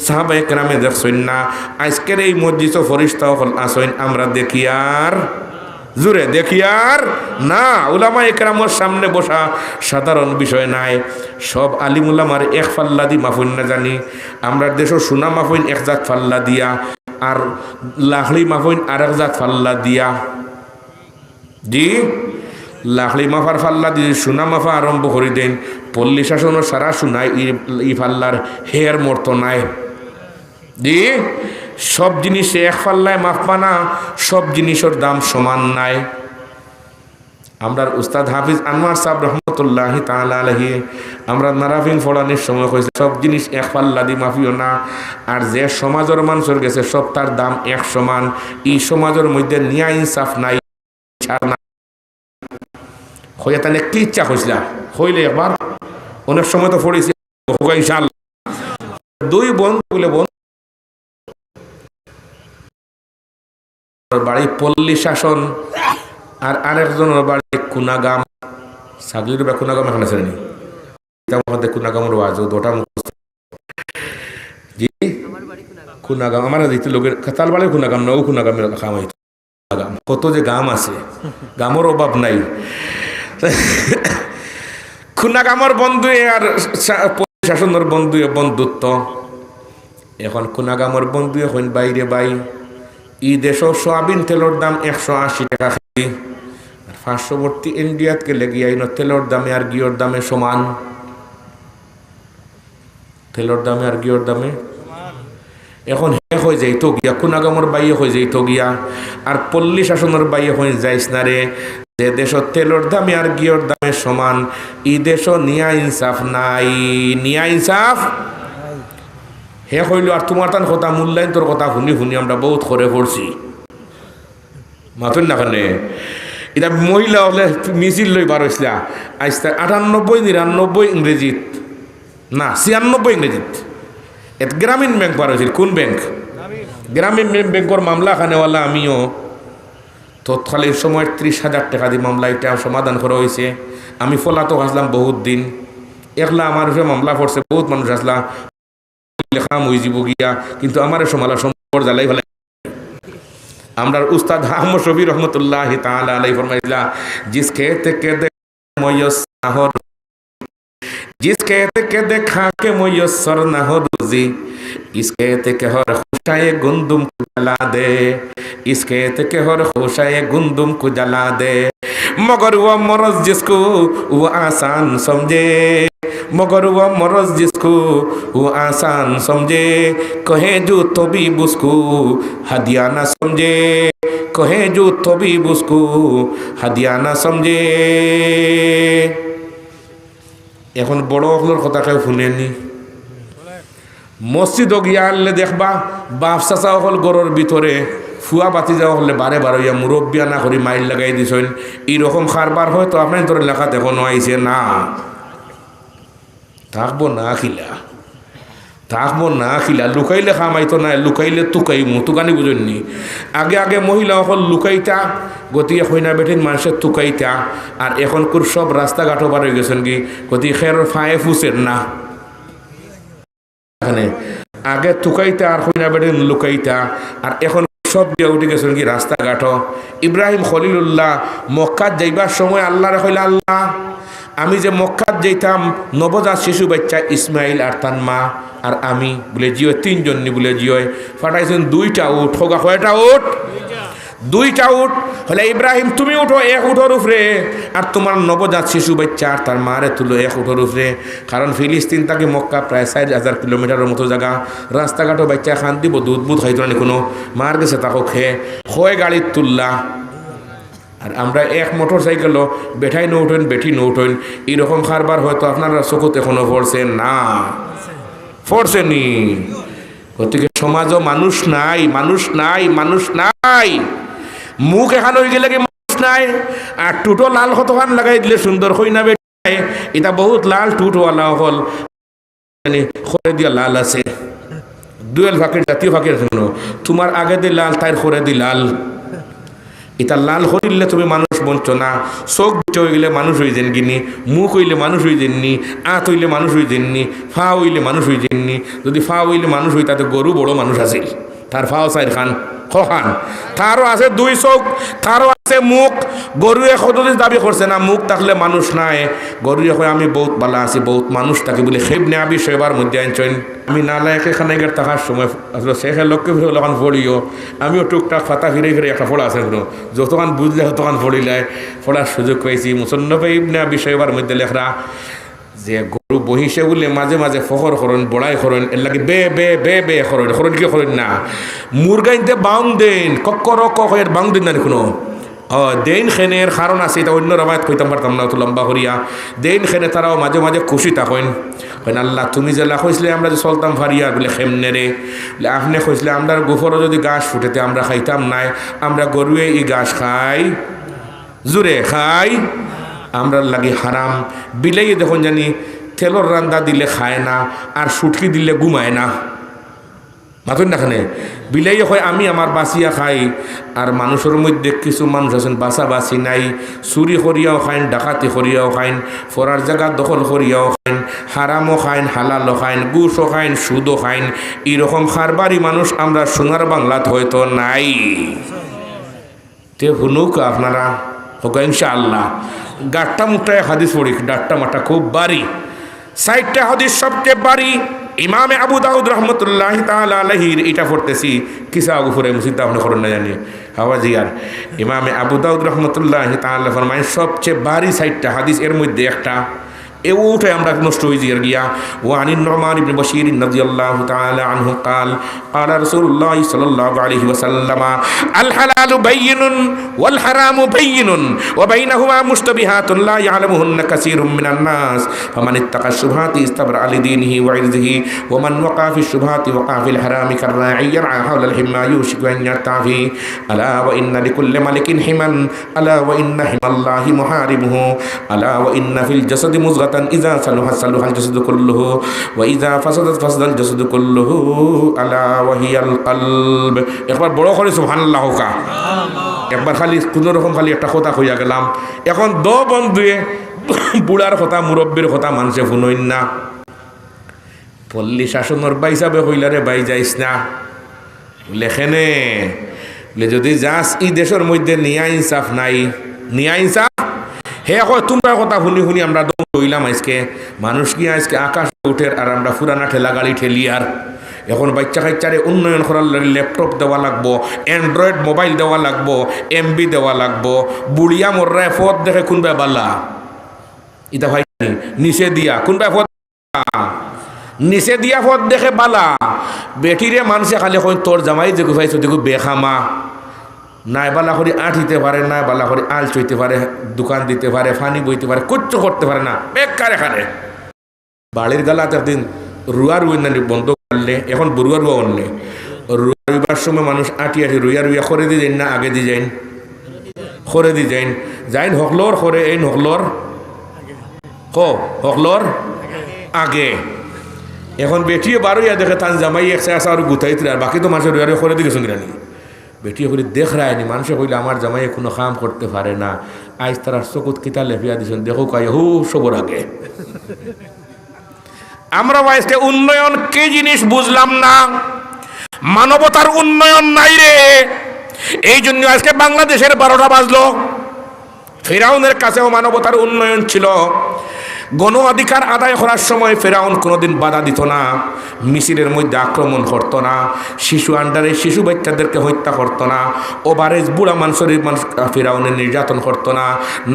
[SPEAKER 1] সাহাবায়ে কেরামে দেখছেন না আজকের এই মসজিদে ফেরেশতাও আসেন আমরা দেখি আর জুরে দেখি আর না উলামা একরামের সামনে বসা সাধারণ বিষয় নাই সব আলিম উলামার এক ফাল্লা দি মাফুন না জানি আমরা দেশের সোনা মাফুন এক জাত ফাল্লা দিয়া আর লাখলি মাফুন আর এক জাত ফাল্লা দিয়া জি লাখলি মাফার ফাল্লা দিয়ে সোনা মাফা আরম্ভ করে দেন পল্লী শাসনের সারা সোনায় ই ফাল্লার হেয়ার মর্ত নাই জি সব জিনিস এক পাল্লায় মাপবা না সব জিনিসের দাম সমান নাই আমরা উস্তাদ হাফিজ আনোয়ার সাহেব রহমতুল্লাহি তাআলা আলাইহি আমরা নারাফিন ফোড়ানোর সময় কইছে সব জিনিস এক পাল্লা দি মাপিও না আর যে সমাজের মানুষের গেছে সব তার দাম এক সমান এই সমাজের মধ্যে ন্যায় ইনসাফ নাই ছাড় না হইয়া তাহলে কি ইচ্ছা হইছিলা হইলে একবার অনেক সময় তো পড়েছি ইনশাআল্লাহ দুই বন্ধু বলে বাড়ি পল্লী শাসন আর আরেকজনের বাড়ি কুনাগাম সাগলির বা কুনাগাম এখানে আছে নি আমাদের কুনাগামের ওয়াজ দুটা জি কুনাগাম আমার দিতে লোকের কাতাল বাড়ি কুনাগাম নও কুনাগামের খাম হইতো কত যে গাম আছে গামের অভাব নাই কুনাগামের বন্ধু আর শাসনের বন্ধু বন্ধুত্ব এখন কুনাগামের বন্ধু এখন বাইরে বাই ই দেশও সোয়াবিন তেলের দাম 180 টাকা কেজি আর পার্শ্ববর্তী ইন্ডিয়াতে লেগে আইন তেলের দামে আর গিয়র দামে সমান তেলের দামে আর গিয়র দামে এখন হে হয়ে যাইতো গিয়া কুনাগামর বাইয়ে হয়ে যাইতো গিয়া আর পল্লী শাসনের বাইয়ে হয়ে যাইস না রে যে দেশের তেলের দামে আর গিয়র দামে সমান ই দেশও নিয়া ইনসাফ নাই নিয়া ইনসাফ হে হইল আর তোমার তান কথা মূল্যায়ন তোর কথা শুনি শুনি আমরা বহুত করে পড়ছি মাতুন না কানে এটা মহিলা হলে মিছিল লই বার হয়েছিলা আজ 98 99 ইংরেজিত না 96 ইংরেজিত এত গ্রামীণ ব্যাংক বার হয়েছিল কোন ব্যাংক গ্রামীণ ব্যাংকের মামলা খানেওয়ালা আমিও তৎকালীন সময় 30,000 টাকা দিয়ে মামলা এটা সমাধান করা হয়েছে আমি ফলাতো আসলাম বহুত দিন একলা আমার উপরে মামলা পড়ছে বহুত মানুষ আসলা লেখা মই যাব গিয়া কিন্তু আমার সমালা সম্পর জ্বালাই ফেলে আমরা উস্তাদ আহমদ শফি রহমতুল্লাহি তাআলা আলাইহি ফরমাইলা জিস খেতে কে ময়সর জিস খেতে কে দেখা কে ময়সর না हो रोजी इस खेत के हर खुशाए गुंदुम को जला दे इस खेत के हर खुशाए गुंदुम को जला दे मगर वो मरज जिसको वो आसान समझे मगर वो मरज जिसको वो आसान समझे कहे जो तबीब उसको हदिया ना समझे कहे जो तबीब उसको हदिया ना समझे এখন বড় হলোর কথা কেউ শুনেনি। মসজিদ গিয়া আনলে দেখবা বাপ চাচা হল গড়ের ভিতরে ফুয়া বাতি যাওয়া হলে বারে বারে ইয়া মুরব্বিয়া না করি মাইল লাগাই দিছেন। এইরকম খারবার হয়তো আপনার তোর লেখা এখনো আইছে না। থাকবো না খিলা, থাকবো না খিলা, লুকাইলে খামাইতো না, লুকাইলে তুকাইমু, তুকানি বুঝেননি। আগে আগে মহিলা হল লুকাইতা, গতিকে হইনা বেঠিন মানুষের তুকাইতা, আর এখন কুর সব রাস্তাঘাটও বার হয়ে গেছেন কি গতি খের ফায়ে ফুসেন না। আগে তুকাইতা আর হইনা বেঠিন লুকাইতা, আর এখন সব দিয়ে উঠে গেছেন কি রাস্তাঘাট। ইব্রাহিম খলিলুল্লাহ মক্কাত যাইবার সময় আল্লাহরে কইলা, আল্লাহ আমি যে মক্কাত যাইতাম নবজাত শিশু বাচ্চা ইসমাইল আর তার মা আর আমি বলে জিও তিনজন নি বলে জিও ফাটাইছেন 2টা উঠ। হোগা কয়টা উঠ? 2টা উঠ। হলে ইব্রাহিম তুমি উঠো 1 উঠোর উপরে, আর তোমার নবজাত শিশু বাচ্চা আর তার মারে তুলো 1 উঠোর উপরে। কারণ ফিলিস্তিন থেকে মক্কা প্রায় 4000 কিলোমিটারের মতো জায়গা, রাস্তাঘাটও বাচ্চা খান দিব, দুধ বুধ খাইতো না কোনো, মার গেছে তাকে খেয়ে হয় গাড়ির তুললা। আর আমরা 1 মোটর সাইকেলও বেঠাই ন উঠেন বেঠি ন উঠেন, এইরকম খারবার হয়তো আপনারা চকুত এখনো পড়ছে না, পড়ছেনি। গতিকে সমাজও মানুষ নাই, মানুষ নাই, মানুষ নাই। মুখ এখান হয়ে গেলে কি মানুষ নাই। আর টুটো লাল কতখান লাগাই দিলে সুন্দর হই না বেটাই, এটা বহুত লাল টুটওয়ালা হল খরে দিয়া লাল আছে, দুয়েল ফাঁকের জাতীয় ফাঁকের জন্য তোমার আগে দিয়ে লাল তাই খরে দি লাল। এটা লাল হইলে তুমি মানুষ বঞ্চ না। চোখ হয়ে গেলে মানুষ হয়ে যেন গিনি, মুখ হইলে মানুষ হয়ে যেননি, আঁত হইলে মানুষ হয়ে যেননি, ফা হইলে মানুষ হয়ে যেননি। যদি ফা হইলে মানুষ হই তাতে গরু বড় মানুষ আছে, তার ফাও 4 খান খান, তারও আছে 2 চোখ, তারও আছে মুখ। গরুয়ে সদতি দাবি করছে না মুখ থাকলে মানুষ নাই। গরুয়ে কয় আমি বহুত ভালো আছি, বহুত মানুষ থাকি বলে খেবনে আবি সেবার মধ্যে আনছেন। আমি নালায়কে খানে গের থাকার সময় আসলে শেখের লোককে ফিরে ওখান পড়িও, আমিও টুকটাক ফাতা ফিরে ফিরে একটা ফোড়া আছে কোনো, যতক্ষণ বুঝলে ততক্ষণ পড়িলায় ফোড়ার সুযোগ পেয়েছি। মুসন্নফে ইবনে আবি সেবার মধ্যে লেখরা যে গরু বহিসে বলে মাঝে মাঝে ফখর করেন, বড়াই করেন, এর লাগে বে বে বে বে করেন, করেন কি করেন না। মুরগাইতে বাউন দেন কক্কর কয়ের বাউন দেন না কোনো দেন খেনের কারণ আছে, এটা অন্য রবায়ত কইতাম পারতাম না, তো লম্বা করিয়া দেন খেনে তারাও মাঝে মাঝে খুশি থাকেন। আল্লাহ তুমি জেলা কইসলে আমরা যে চলতাম ফারিয়া বলে খেমনে রে, আপনি কইসলে আমরা গোফরও যদি গাছ ফুটেতে আমরা খাইতাম নাই, আমরা গরুয়ে এই গাছ খাই, জুড়ে খাই, আমরা লাগে হারাম। বিলেই দেখুন জানি তেলর রান্দা দিলে খায় না, আর সুটকি দিলে ঘুমায় না। মাথুন দেখানে বিলাই হয় আমি আমার বাঁচিয়া খাই, আর মানুষের মধ্যে কিছু মানুষ আছেন বাঁচা বাঁচি নাই, চুরি করিয়াও খাইন, ডাকাতি করিয়াও খাইন, ফরার জায়গা দখল করিয়াও খাইন, হারামও খাইন, হালালও খাইন, গুসও খাইন, সুদও খাইন। এইরকম খারবারি মানুষ আমরা সোনার বাংলাত হয়তো নাই। তে শুনুক আপনারা হোক ইনশাআল্লাহ। গাট্টা মুটায় হাদিস পড়ি, ডাট্টা মাটা খুব বাড়ি, 60টা হাদিস সবচেয়ে বাড়ি। ইমামে আবু দাউদ রহমতুল্লাহ তাআলা আলাইহির এটা পড়তেছি কিসা গুফরে মুসিদ আপনি করেন না জানি হাওয়াজিয়ার। ইমামে আবু দাউদ রহমতুল্লাহ তাআলা ফরমায় সবচেয়ে বাড়ি 60টা হাদিস, এর মধ্যে একটা এ উঠে আমরা নষ্ট হয়ে যাই গিয়া। ওয়ানিন নুমান ইবনে বাশীর রাদিয়াল্লাহু তাআলা আনহু قال قال رسول الله صلى الله عليه وسلم الحلال بين والحرام بين وبينهما مشتبهات لا يعلمهن كثير من الناس فمن اتقى الشبهات استبرأ لدينه وعرضه ومن وقع في الشبهات وقع في الحرام كالراعي يرعى حول الحمى يوشك أن يرتع فيه ألا وإن لكل ملك حما ألا وإن حمى الله محارمه ألا وإن في الجسد مضغة إذا صلح صلح الجسد كله وإذا فسدت فسد الجسد كله ألا وهي القلب। একবার বড় করে সুবহানাল্লাহ কা, একবার খালি কোন রকম খালি একটা কথা কইয়া গেলাম। এখন বন্ধুয়ে বুড়ার কথা মুরব্বীর কথা মানুষে শুনইন না। পল্লী শাসনের বাই হিসাবে কইলারে বাই যাইস না লেখেনে বলে যদি যাস ই দেশের মধ্যে নিয়া ইনসাফ নাই, নিয়া ইনসাফ হে কয় তোমরা কথা শুনি শুনি আমরা দম হইলাম। আজকে মানুষ কি আজকে আকাশ উঠে আর আমরা পুরানা ঠেলা গাড়ি ঠেলি। আর এখন বাচ্চা কাচ্চারে উন্নয়ন করার ল্যাপটপ দেওয়া লাগবো, অ্যান্ড্রয়েড মোবাইল দেওয়া লাগবো, এমবি দেওয়া লাগবো। বুড়িয়া মোর্রায় পথ দেখে কোনবা বালা ইতা ভাই নিচে দিয়া কোনবা পথ নিচে দিয়া পথ দেখে বালা। বেটিরে মানুষে খালি কই তোর জামাই যে গুফাইছো দেখো বেখামা, নাই বালা করে আট দিতে পারে, নাই বালা করে আল চইতে পারে, দোকান দিতে পারে, ফানি বইতে পারে, কিচ্ছু করতে পারে না, বেকার এখানে বাড়ির গালাত একদিন রুয়া রুইনানি বন্ধ করলে এখন বরুয়া রুয়া অন্যে রুয়া রুইবার সময় মানুষ আটি রুইয়া রুইয়া করে দিয়ে যাইন না আগে দিয়ে যাইন করে দিয়ে যাইন যাইন হকলর করে এই হকলর হকলর আগে এখন বেটিয়ে বারোইয়া দেখে তান জামাই একসা আসা আর গুতাই আর বাকি তো মানুষের রুইয়া করে দিয়ে গেছেন রানি বেটিয়ে করি দেখ রায়নি মানুষে কইলে আমার জামাই কোনো কাম করতে পারে না আজ তারা চকুত কিতা লেফিয়া দিছেন দেখো কাই হু সবর আগে আমরা আজকে উন্নয়ন কি জিনিস বুঝলাম না মানবতার উন্নয়ন নাই রে এই জন্য আজকে বাংলাদেশের 12টা বাজলো ফেরাউনের কাছেও মানবতার উন্নয়ন ছিল গণ অধিকার আদায় করার সময় ফেরাউন কোনোদিন বাধা দিত না মিছিলের মধ্যে আক্রমণ করতো না শিশু আন্ডারে শিশু বাচ্চাদেরকে হত্যা করতো না ওভারেজ বুড়া মানুষের ফেরাউনের নির্যাতন করতো না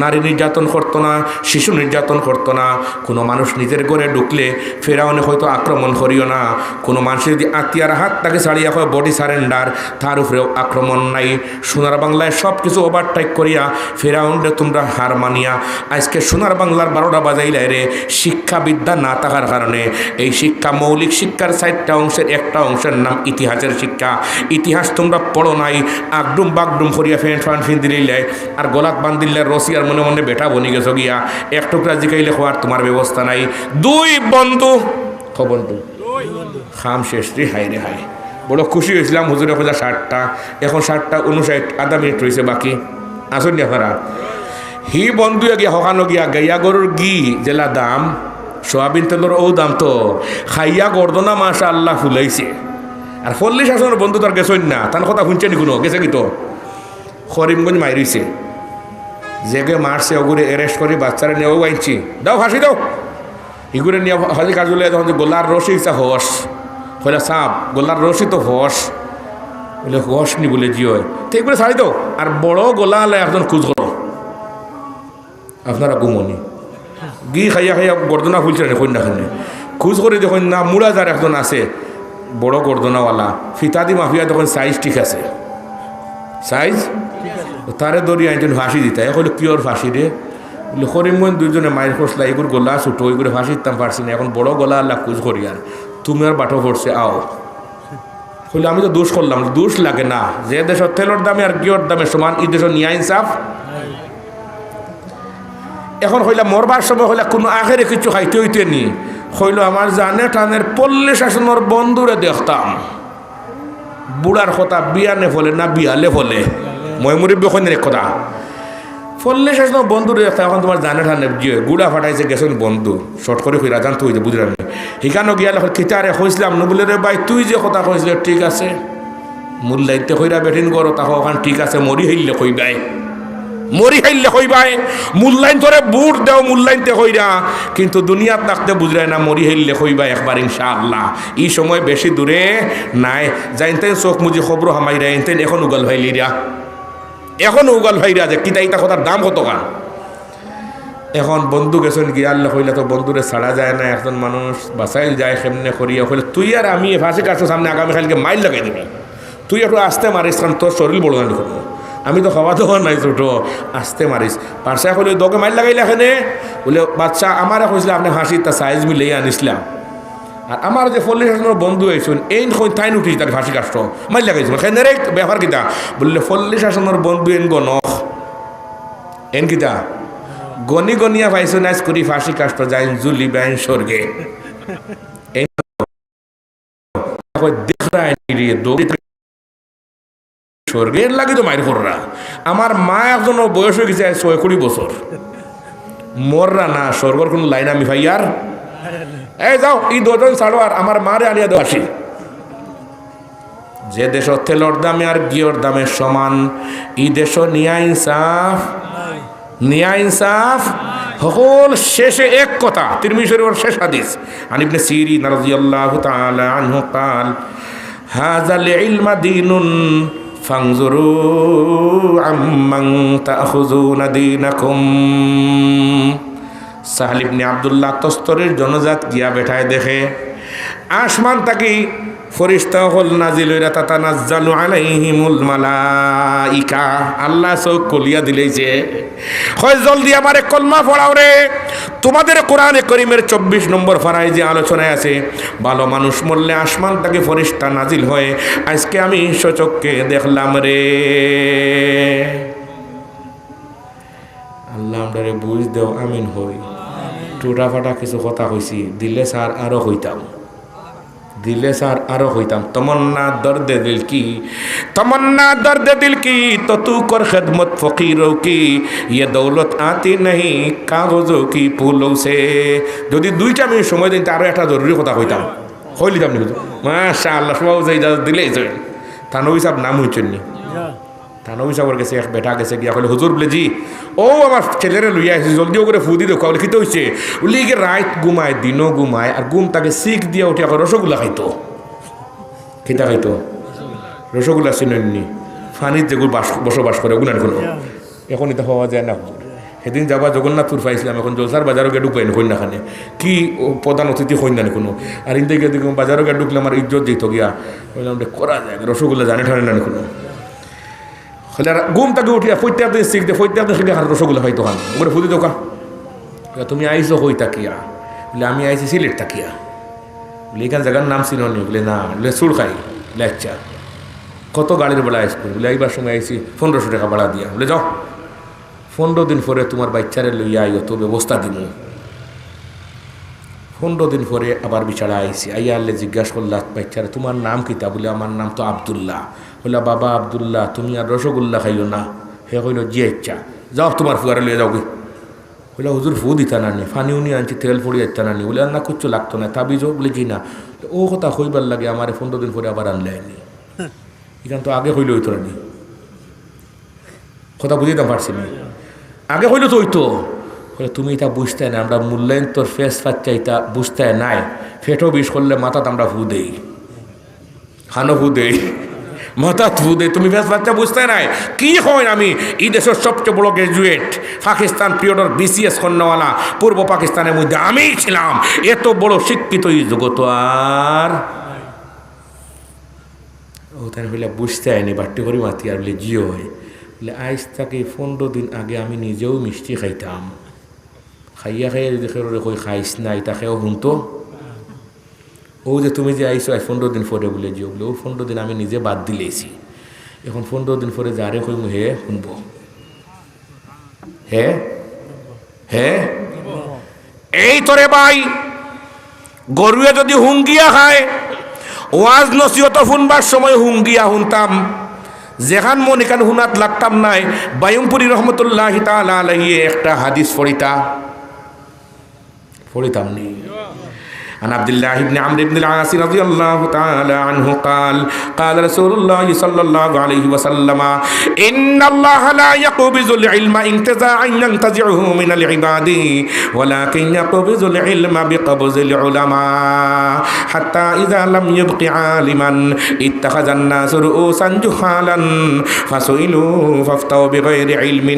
[SPEAKER 1] নারী নির্যাতন করতো না শিশু নির্যাতন করতো না কোনো মানুষ নিজের ঘরে ঢুকলে ফেরাউনে হয়তো আক্রমণ করিও না কোনো মানুষের যদি আত্মীয়ার হাত তাকে ছাড়িয়া হয় বডি সারেন্ডার তার উপরেও আক্রমণ নাই সোনার বাংলায় সব কিছু ওভারটেক করিয়া ফেরাউনরে তোমরা হার মানিয়া আজকে সোনার বাংলার 12টা বাজাইলে রে শিক্ষাবিদ্যা না থাকার কারণে এই শিক্ষা মৌলিক শিক্ষার 4টা অংশের একটা অংশের নাম ইতিহাসের শিক্ষা ইতিহাস তোমরা পড়ো নাই আগডুম বাগডুম করিয়া ফ্যান দিলে আর গলাত বান্ধিলে রসি আর মনে মনে বেটা বনি গেছো গিয়া এক টুকরা জিকাইলে খোয়ার তোমার ব্যবস্থা নাই দুই বন্ধু বন্ধু খাম শেষ রে হাই রে হাই বড় খুশি হয়েছিলাম হুজুরে খোঁজা 60টা এখন 60:59 আধা মিনিট রয়েছে বাকি আসুন আপনারা হি বন্ধু গিয়া হকানো গিয়া গাইয়া গরুর ঘি জেলা দাম সোয়াবিন তেলের ও দাম তো খাইয়া গর্দনা মাসা আল্লাহ ফুলাইছে আর 40 আসনের বন্ধু তার গেছই না তার কথা শুনছে নি কোনো গেছে কি তো করিমগঞ্জ মাইরিছে জেগে মারছে ওগুলো অ্যারেস্ট করে বাচ্চারা নিয়েও আইছি দাও ফাঁসি দাও এগুলো নিয়ে হাজি কাজলে তখন গোলার রসি ইচ্ছা হস হইলে সাপ গোলার রসি তো হস বলে হস নি বলে জি হয় ঠিক বলে ছাড়ি দাও আর বড় গোলা আলে একজন খুঁজ করো আপনারা গুমনি গি খাইয়া খাইয়া গর্দনা ফুলছে না কন্যাখানে খুঁজ করে দেখুন না মুড়া যার একজন আছে বড় গর্দনাওয়ালা ফিতাদি মাফিয়া তখন সাইজ ঠিক আছে সাইজ তারে দড়ি একজন ফাঁসি দিতে হলে কিওর ফাঁসি রে বলে করিমগঞ্জ দুজনে মায়ের খসলা এগুলো গোলা ছুটো ওইগুলো ফাঁসি দিতাম পারছি না এখন বড় গলা আল্লাহ খুঁজ করি আর তুমি আর বাটো পড়ছে আও হলে আমি তো দোষ করলাম দোষ লাগে না যে দেশের তেলের দামে আর গিয়র দামে সমান এই দেশের নিয়া ইনসাফ এখন হইলা মরবার সময় হইলা কোনো আখেরে কিছু খাইতে হইতে নি হইল আমার জানে টানের 40 আসনের বন্ধুরে দেখতাম বুড়ার কথা বিয়ানে ফলে না বিয়ালে ফলে মই মুরব্বী ওখানে কথা 40 আসনের বন্ধুরে দেখতাম এখন তোমার জানে টানে যে গুড়া ফাটাইছে গেছেন বন্ধু শর্ট করে কইরা জানতে হইছে বুঝলাম না হিকানো গিয়ালে কিতারে কইছিলাম নবলে রে ভাই তুই যে কথা কইছিল ঠিক আছে মূল্যাইতে কইরা বেটিন করো তাহলে ওখান ঠিক আছে মরি হইলে কইবাই মরি হাইলে কইবাই মূল্যায়ন তোরে বুট দেও মূল্যায়নতে কইরা কিন্তু দুনিয়াত থাকতে বুঝরায় না মরি হাইলে কইবা একবার ইনশাআল্লাহ এই সময় বেশি দূরে নাই যাইতেন চোখ মুজি খবর হামাইরা এনতেন এখন উগাল ভাইলিরা এখন উগাল ভাইরা যে কিতা ইতা কথার দাম কত কান এখন বন্ধু গেছেন কি আল্লাহ কইলা তো বন্ধুরে ছাড়া যায় না একজন মানুষ বাসাইল যায় কেমনে করিয়া কইলে তুই আর আমি ফাঁসি কাছে সামনে আগামীকালকে মাইল লাগাই দিবি তুই একটু আসতে মারিস কারণ তোর শরীর বড় না করবো আমি তো খাওয়া দাওয়া নাই ছোটো আসতে মারিস পার্সা কইলে দোকে মাইল লাগাইলে এখানে বলে বাচ্চা আমারে কইছিল আপনি হাসির তা সাইজ মিলিয়ে আনিসলাম আর আমার যে 40 আসনের বন্ধু হয়েছেন এই তাই উঠিস তাকে ফাঁসি কাষ্ট মাইল লাগাইছিল এখানে রে ব্যাপার কিতা বললে 40 আসনের বন্ধু এন গণক এন কিতা গনি গনিয়া পাইছেন আজ করি ফাঁসি কাষ্ট যাইন জুলি বাইন স্বর্গে স্বর্গের লাগে তো মায়ের কররা আমার মা একজন বয়স হয়ে গেছে 60 বছর মররা না স্বর্গর কোনো লাইন আমি ভাই আর এই যাও এই দুজন ছাড়ো আর আমার মারে আনিয়া দেওয়া আসি যে দেশ তেলর দামে আর গিয়র দামের সমান এই দেশ নিয়া ইনসাফ সকল শেষে এক কথা তিরমিজির শেষ হাদিস আন ইবনে সিরিন রাদিয়াল্লাহু তাআলা আনহু قال هذا العلم دين ফাংজুরু আম্মান তাখুযুনা দীনাকুম সাহেল ইবনে আব্দুল্লাহ তস্তরের জনজাত গিয়া বেঠায় দেখে আসমান তাকি ফরিস্তা হল নাজিল হইরা তাতানাজ্জালু আলাইহিমুল মালাইকা। আল্লাহ চোখ কলিয়া দিলেইছে, হয় জলদি আমারে কলমা পড়াও রে। তোমাদের কোরআনে করিমের 24 নম্বর পারায় যে আলোচনায় আছে, ভালো মানুষ মরলে আসমান থেকে ফরিস্তা নাজিল হয়। আজকে আমি সচক্ষে দেখলাম রে। আল্লাহ আমারে বুঝ দেও, আমিন হই। টুটা ফাটা কিছু কথা কইছি, দিলে স্যার আরো হইতাম, দিলে স্যার আরো হইতাম। তমন্না দর্দে দিল কি, তমন্না দর্দে দিল কি, তো তু কর খেদমত ফকিরও কি, ইয়ে দৌলত আতি নেই কাগজও কি ফুলও সে। যদি 2টা মিনিট সময় দিন, আরো একটা জরুরি কথা কইতাম, হইলিতাম নি? মাশাআল্লাহ, সবাই যে ইজাজত দিলেই চলেন। থানবী সাহেব নাম হইছেন নি? থানবী সাহেবের কাছে এক বেটা গেছে গিয়া কইলে, হুজুর বলে জি, ও আমার ছেলেরে লইয়া আসি, জলদিও করে ফুদি দেখো। বলে খিতে হইছে? বলি কি রাত ঘুমায়, দিনও ঘুমায়, আর ঘুম তাকে শিখ দিয়া উঠে এখন রসগোল্লা খাইতো। খিতা খাইতো রসগোল্লা, চিনেননি? ফানির যেগুলো বসবাস করে ওগুলো কোনো এখন এটা পাওয়া যায় না। সেদিন যাবা জগন্নাথপুর পাইছিলাম, এখন জলসার বাজারও গিয়ে ঢুকবাই না কন্যাখানে, কি প্রধান অতিথি কন্যা না কোনো। আর ইন্দে গিয়ে দেখুন বাজারও গিয়ে ঢুকলে আমার ইজ্জত যেত গিয়া, বললাম করা যায়, রসগোল্লা জানে ঠানে না কোনো। ঘুম তাকে উঠিয়া ফৈতে আপনি শিখতে, ফৈতে আপনি শিখে রসগোল্লা খাইতো খান ওগুলো ফুদি দোকা। তুমি আইসো হই তাকিয়া? বলে আমি আইসি সিলেট তাকিয়া। বলে এখান জায়গার নাম ছিল নি? বলে না। বলে সুর খাই? বলে আচ্ছা, কত গাড়ির ভাড়া আসবে? বলে এইবার সময় আইসি 1500 টাকা ভাড়া দিয়া। বলে যাও, 15 দিন পরে তোমার বাচ্চারে লইয়া আইও, তো ব্যবস্থা দিব। 15 দিন পরে আবার বিছাড়া আইসি, আইয়া আল্লে জিজ্ঞাসা করলা বাচ্চারা তোমার নাম কিতা? বলে আমার নাম তো আবদুল্লাহ। বললা বাবা আবদুল্লাহ, তুমি আর রসগোল্লা খাইও না? হে কইল জি আচ্ছা, যাও তোমার ফুয়ারে লইয়া যাও। বলে হুজুর ফু দিতা নানি, ফানিও নিয়ে আনছি, তেল পড়িয়ে দিতা নানি? বলে আর না কিচ্ছু লাগতো না, তাবিজও? বলে জি না। ও কথা কইবার লাগে আমার 15 দিন পরে আবার আনলে আইনি, এখান তো আগে হইলে হইতো না। কথা বুঝিতাম পারছি না, আগে হইলে তো হইতো। তুমি এটা বুঝতে না, আমরা মূল্যায়ন তোর ফেস ফাচ্চা এটা বুঝতে নাই। ফেটো বিষ করলে মাথাত আমরা ফু দেই, খানো ফু দেই, মাথা ফু দেই। তুমি ফেস ফাচ্চা বুঝতে নাই কি হয়? আমি এই দেশের সবচেয়ে বড় গ্রাজুয়েট, পাকিস্তান পিরিয়ডের BCS কন্যাওয়ালা, পূর্ব পাকিস্তানের মধ্যে আমি ছিলাম। এত বড় শিক্ষিত এই জগৎ আর ও তাই বলে বুঝতে হয়নি, বাট্টি করি মাতি। আর বলে জিও হয়? বলে আইস তাকে 15 দিন আগে আমি নিজেও মিষ্টি খাইতাম, খাইয়া খাইয়া যদি কই খাইস না, এটা খেয়েও শুনতো। ও যে তুমি যে আইসো 15 দিন পরে বলে জিও, বলে ওর 15 দিন আমি নিজে বাদ দিলেছি। এখন 15 দিন পরে যারে কই হে শুনব, হে হে এই তোরে ভাই, গরুয়ে যদি হুঙ্গিয়া খায়, ওয়াজ নসিহত শুনবার সময় হুঙ্গিয়া শুনতাম, যেখান মন এখান হুনাত লাগতাম নাই। বায়ুমপুরি রহমতুল্লাহি তাআলা আলাইহি একটা হাদিস পড়িতাম নি। عن عبد الله بن عمرو بن العاص رضي الله تعالى عنه قال قال رسول الله صلى الله عليه وسلم إن الله لا يقبض العلم انتزاعا ينتزعه من العباد ولكن يقبض العلم بقبض العلماء حتى إذا لم يبق عالما اتخذ الناس رؤوسا جهالا فسئلوا فافتوا بغير علم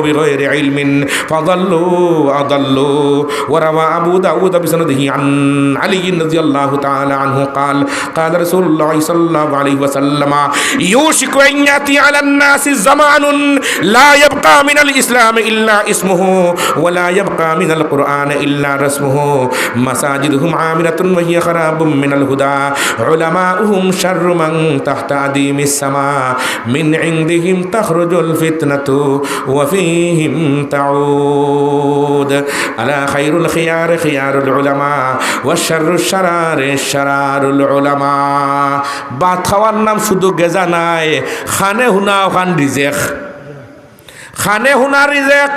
[SPEAKER 1] بغير علم فضلوا أضلوا. وروى أبو داود بسنده عن علي رضي الله تعالى عنه قال قال رسول الله صلى الله عليه وسلم يوشك أن يأتي على الناس زمان لا يبقى من الإسلام إلا اسمه ولا يبقى من القرآن إلا رسمه مساجدهم عامرة وهي خراب من الهدى علماؤهم شر من تحت أديم السماء من عندهم تخرج الفتنة وفيهم تعود على خير الخيار خيار العلماء والشر الشرار شرار العلماء. বাত খাওয়ার নাম শুধু গেজা নাই, খানে হুনা খান রিজেক, খানে হুনা রিজেক,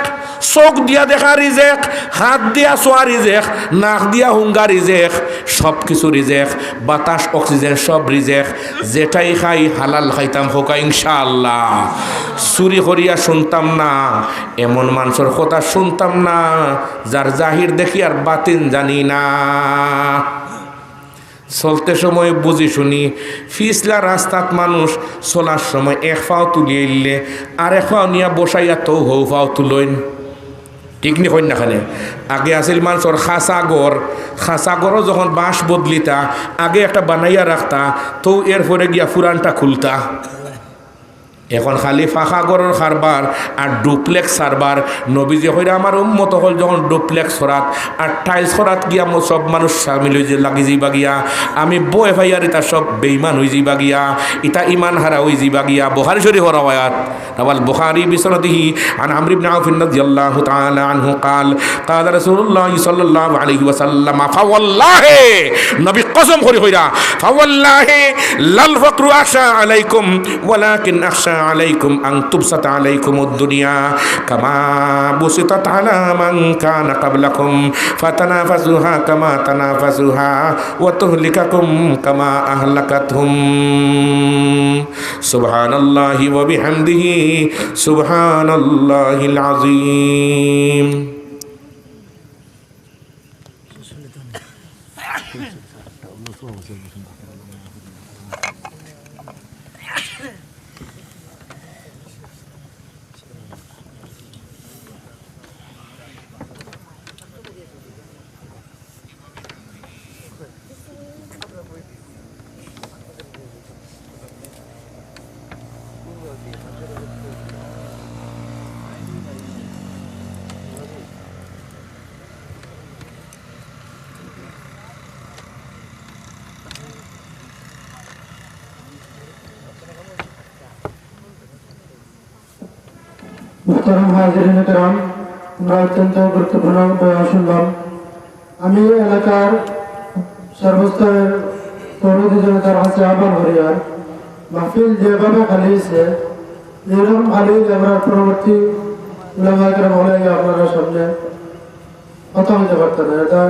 [SPEAKER 1] চোখ দিয়া দেখা রিজেক, হাত দিয়া চোয়া রিজেক, নাক দিয়া হুঙ্গা রিজেক, সব কিছু রিজেক, বাতাস অক্সিজেন সব রিজেক। যেটাই খাই হালাল খাইতাম হোকা ইনশাআল্লাহ। চুরি করিয়া শুনতাম না, এমন মানুষের কথা শুনতাম না যার জাহির দেখি আর বাতিন জানি না। চলতে সময় বুঝি শুনি, ফিসলা রাস্তাত মানুষ চলার সময় এক পাও তুলিয়ে এলে আর এক পাও নিয়ে বসাইয়া তো হৌ পাও তুলইন, ঠিক নি কইন নাখানে আগে আসিল মানুষের খাসাগরও যখন বাঁশ বদলিতা আগে একটা বানাইয়া রাখতা তো এরপরে গিয়া ফুরানটা খুলতা এখন খালি ফাঁকা গরর খারবার আর ডুপ্লেক্স সারবার নবীজি হইরা আমার উম্মত হল যখন ডুপ্লেক্স সরাত আর টাইলস সরাত গিয়া সব মানুষ সামিল হয়ে লাগি যাইবা গিয়া আমি বয় ভাইয়ার ইতা সব বেইমান হয়ে যাইবা গিয়া ইতা ইমান হারা হয়ে যাইবা গিয়া বুখারী শরীফ রাওয়ায়াত রাওয়াল বুখারী বিসনদিহি আন আমর ইবনে আউফ রাদিয়াল্লাহু তাআলা আনহু قال قال رسول الله صلى الله عليه وسلم فوالله নবী কসম করে হইরা فوالله লাল ফাকরু আশা আলাইকুম ওয়ালাকিন আখশা عليكم أن تبسط عليكم الدنيا كما بسطت على من كان قبلكم فتنافسوها كما تنافسوها وتهلككم كما أهلكتهم سبحان الله وبحمده سبحان الله العظيم
[SPEAKER 2] মুহতারাম হাজিরিন کرام, আমরা অত্যন্ত গুরুত্বপূর্ণ বয়ান শুনলাম। আমি এলাকার সর্বস্তরের তরুণী জনতার কাছে আহ্বান করি আর মাহফিল যেভাবে খালি হয়েছে এরকম খালি আমরা পরবর্তী উলামা کرام হলে আপনারা সামনে কথা বলতে পারতেন না। এটা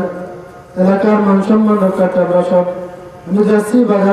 [SPEAKER 2] এলাকার মান সম্মান রক্ষার্থে আমরা সব আমি যাচ্ছি বাজার